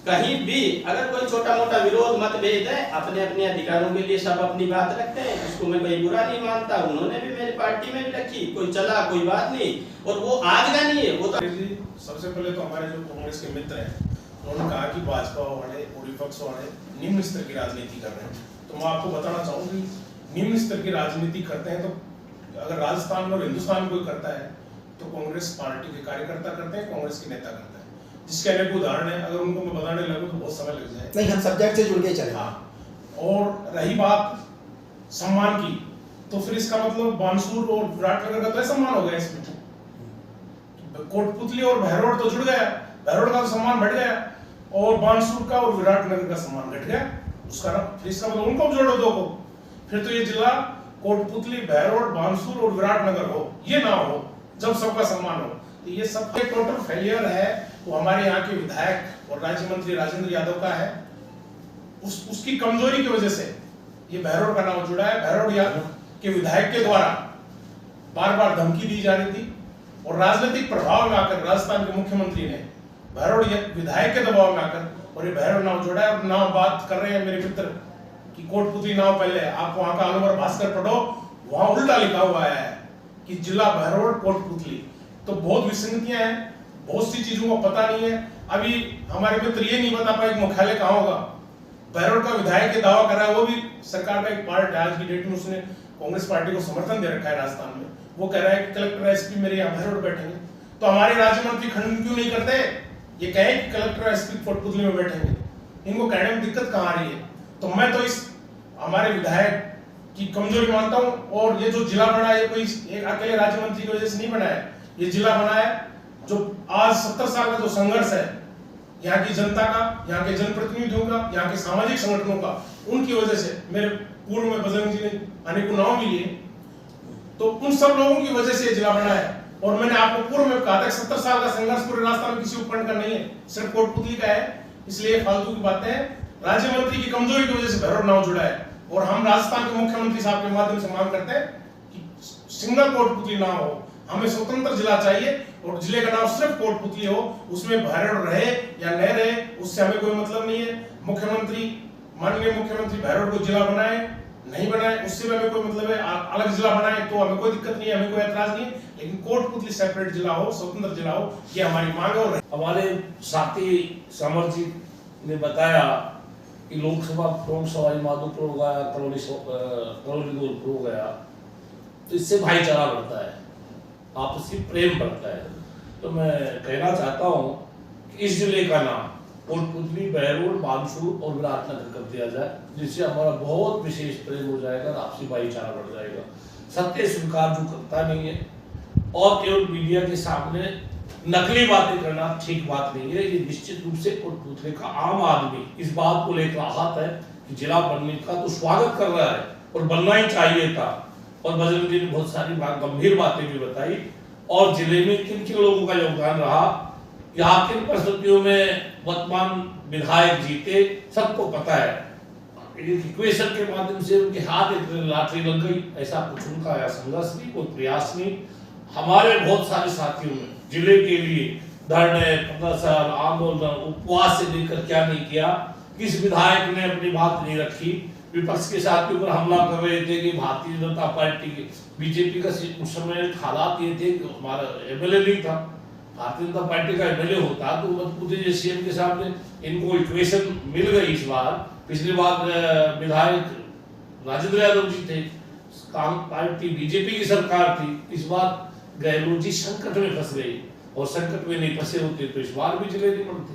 Speaker 9: कहीं भी अगर कोई छोटा मोटा विरोध मतभेद है, अपने अपने अधिकारों के लिए सब अपनी बात रखते हैं, उसको मैं कोई बुरा नहीं मानता। उन्होंने भी मेरी पार्टी में भी रखी, कोई चला कोई बात नहीं, और वो आज का नहीं है। वो तो
Speaker 6: सबसे पहले तो हमारे जो कांग्रेस के मित्र हैं उन्होंने कहा कि भाजपा वाले और विपक्ष वाले निम्न स्तर की राजनीति कर रहे हैं। तो मैं आपको बताना चाहूंगी, निम्न स्तर की राजनीति करते हैं तो अगर राजस्थान और हिंदुस्तान कोई करता है तो कांग्रेस पार्टी के कार्यकर्ता करते हैं, कांग्रेस के नेता करते हैं। जिसके अनेक उदाहरण है, अगर उनको मैं बताने लगूं तो बहुत समय लग जाए।
Speaker 4: नहीं, हम सब्जेक्ट से जुड़ के चले।
Speaker 6: हाँ, और रही बात सम्मान की, तो फिर इसका मतलब बानसूर और विराटनगर का तो सम्मान हो गया इसमें। कोटपुतली और बहरोड तो जुड़ गया, बहरोड का तो सम्मान बढ़ गया। और बानसूर का और विराटनगर का सम्मान घट गया, उसका ना फिर इसका मतलब उनको भी जोड़ो, दो को, फिर तो ये जिला कोटपुतली, बहरोड, बानसूर और विराटनगर हो, ये ना हो जब सबका सम्मान हो। तो ये सब टोटल फेलियर है, वो हमारे यहाँ के विधायक और राज्य मंत्री राजेंद्र यादव का है। उसकी कमजोरी की वजह से ये बहरोड का नाम जुड़ा है। बहरोड यादव के विधायक के द्वारा बार बार धमकी दी जा रही थी और राजनीतिक प्रभाव में आकर राजस्थान के मुख्यमंत्री ने बहरोड विधायक के दबाव में आकर और ये बहरोड नाव जोड़ा है। और नाव बात कर रहे हैं मेरे मित्र कि कोटपुतली नाव, पहले आप वहां का अनुवर भास्कर पढ़ो, वहां उल्टा लिखा हुआ है कि जिला बहरोड कोटपुतली। तो बहुत विसंगतियां हैं, बहुत सी चीजों को पता नहीं है। अभी हमारे मित्र ये नहीं बता पाए मुख्यालय कहाँ होगा। बहरोड का विधायक ये दावा कर रहा है, वो भी सरकार का एक पार्ट है, आज की डेट में उसने कांग्रेस पार्टी को समर्थन दे रखा है राजस्थान में। वो कह रहा है कि कलेक्टर एसपी मेरे यहाँ बहरोड बैठेंगे। तो हमारे राज्य मंत्री खंडन क्यों नहीं करते? ये कहे कि कलेक्टर एसपी कोटपुतली में बैठेंगे, इनको कहने में दिक्कत कहाँ आ रही है? तो मैं तो इस हमारे विधायक की कमजोरी मानता हूँ। और ये जो जिला बना है, ये कोई एक अकेले राज्य मंत्री की वजह से नहीं बना है। ये जिला बना है जो आज 70 साल का जो संघर्ष है यहाँ की जनता का, यहाँ के जनप्रतिनिधियों का, यहाँ के सामाजिक संगठनों का, उनकी वजह से मेरे पूर्व में बजरंग जी ने अनेकों नाव मिली है, तो उन सब लोगों की वजह से जिला बना है। और मैंने आपको पूर्व में कहा था 70 साल का संघर्ष पूरे राजस्थान में किसी उपखंड का नहीं है, सिर्फ कोटपुतली का है। इसलिए फालतू की बातें हैं। राज्य मंत्री की कमजोरी की वजह से बहरोड नाव जुड़ा है। और हम राजस्थान के मुख्यमंत्री साहब के माध्यम से मांग करते हैं कि सिंगल कोटपुतली ना हो, हमें स्वतंत्र जिला चाहिए और जिले का नाम सिर्फ कोटपुतली हो। उसमें बहरोड रहे या न रहे उससे हमें कोई मतलब नहीं है। मुख्यमंत्री, माननीय मुख्यमंत्री बहरोड को जिला बनाए, नहीं बनाए उससे भी हमें कोई मतलब है। अलग जिला बनाए तो हमें कोई दिक्कत नहीं है, हमें कोई ऐतराज नहीं है, लेकिन कोटपुतली सेपरेट जिला हो, स्वतंत्र जिला हो, ये हमारी मांग है।
Speaker 5: हमारे साथी समर जी ने बताया कि लोकसभा प्रमुख सवाई माधोपुर हो गया, करौली गोरखपुर हो गया, तो इससे भाईचारा बढ़ता है, आपसी प्रेम बढ़ता है। तो मैं कहना चाहता हूँ कि इस जिले का नाम कोटपुतली, बहरोड, बानसूर और विराटनगर कर दिया जाए, जिससे हमारा बहुत विशेष प्रेम हो जाएगा, आपसी भाईचारा बढ़ जाएगा। सत्य स्वीकार जो करता नहीं है और केवल मीडिया के सामने नकली बातें करना ठीक बात नहीं है। ये निश्चित रूप से कोटपुतली का आम आदमी इस बात को लेकर आहत है कि जिला बनने का तो स्वागत कर रहा है और बनना ही चाहिए था। और बजरंग जी ने बहुत सारी गंभीर बातें भी बताई और जिले में किन किन लोगों का योगदान रहा, यहाँ किन परिस्थितियों में वर्तमान विधायक जीते, सबको पता है। इक्वेशन के माध्यम से उनके हाथ एक लाटरी लग गई, ऐसा कुछ उनका संघर्ष नहीं, कोई प्रयास नहीं। हमारे बहुत सारे साथियों ने जिले के लिए धरने, प्रदर्शन, आंदोलन, उपवास से लेकर क्या नहीं किया। किस विधायक ने अपनी बात नहीं रखी, विपक्ष के साथ के ऊपर हमला कर रहे थे कि भारतीय जनता पार्टी के, बीजेपी का उस समय हालात ये थे कि हमारा एमएलए नहीं था, भारतीय जनता पार्टी का एमएलए होता तो मत सीएम के सामने इनको इक्वेशन मिल गई। इस बार, पिछली बार विधायक राजेंद्र यादव जी थे, पार्टी बीजेपी की सरकार थी, इस बार गहलोत जी संकट में फंस गई और संकट में नहीं फंसे होते तो इस बार भी जिले नहीं बनते।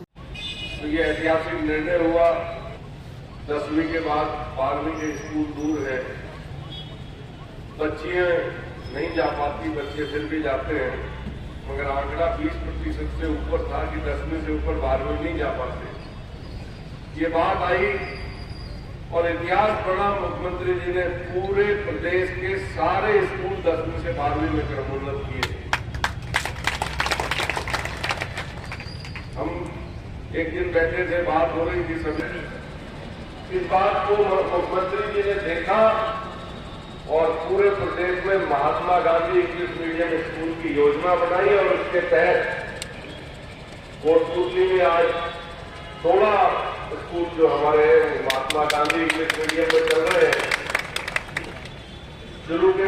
Speaker 2: तो ये ऐतिहासिक निर्णय हुआ। 10वीं के बाद 12वीं के स्कूल दूर है, बच्चियां नहीं जा पाती, बच्चे फिर भी जाते हैं, मगर आंकड़ा 20% से ऊपर था कि 10वीं से ऊपर 12वीं नहीं जा पाते। ये बात आई और इतिहास पढ़ा, मुख्यमंत्री जी ने पूरे प्रदेश के सारे स्कूल 10वीं से 12वीं में क्रमोन्नत किए। हम एक दिन बैठे थे, बात हो रही थी सभी, इस बात को मुख्यमंत्री जी ने देखा और पूरे प्रदेश में Mahatma Gandhi English medium school की योजना बनाई और उसके तहत कोटपुतली में आज 16 स्कूल जो हमारे महात्मा गांधी इंग्लिश मीडियम में चल रहे हैं शुरू के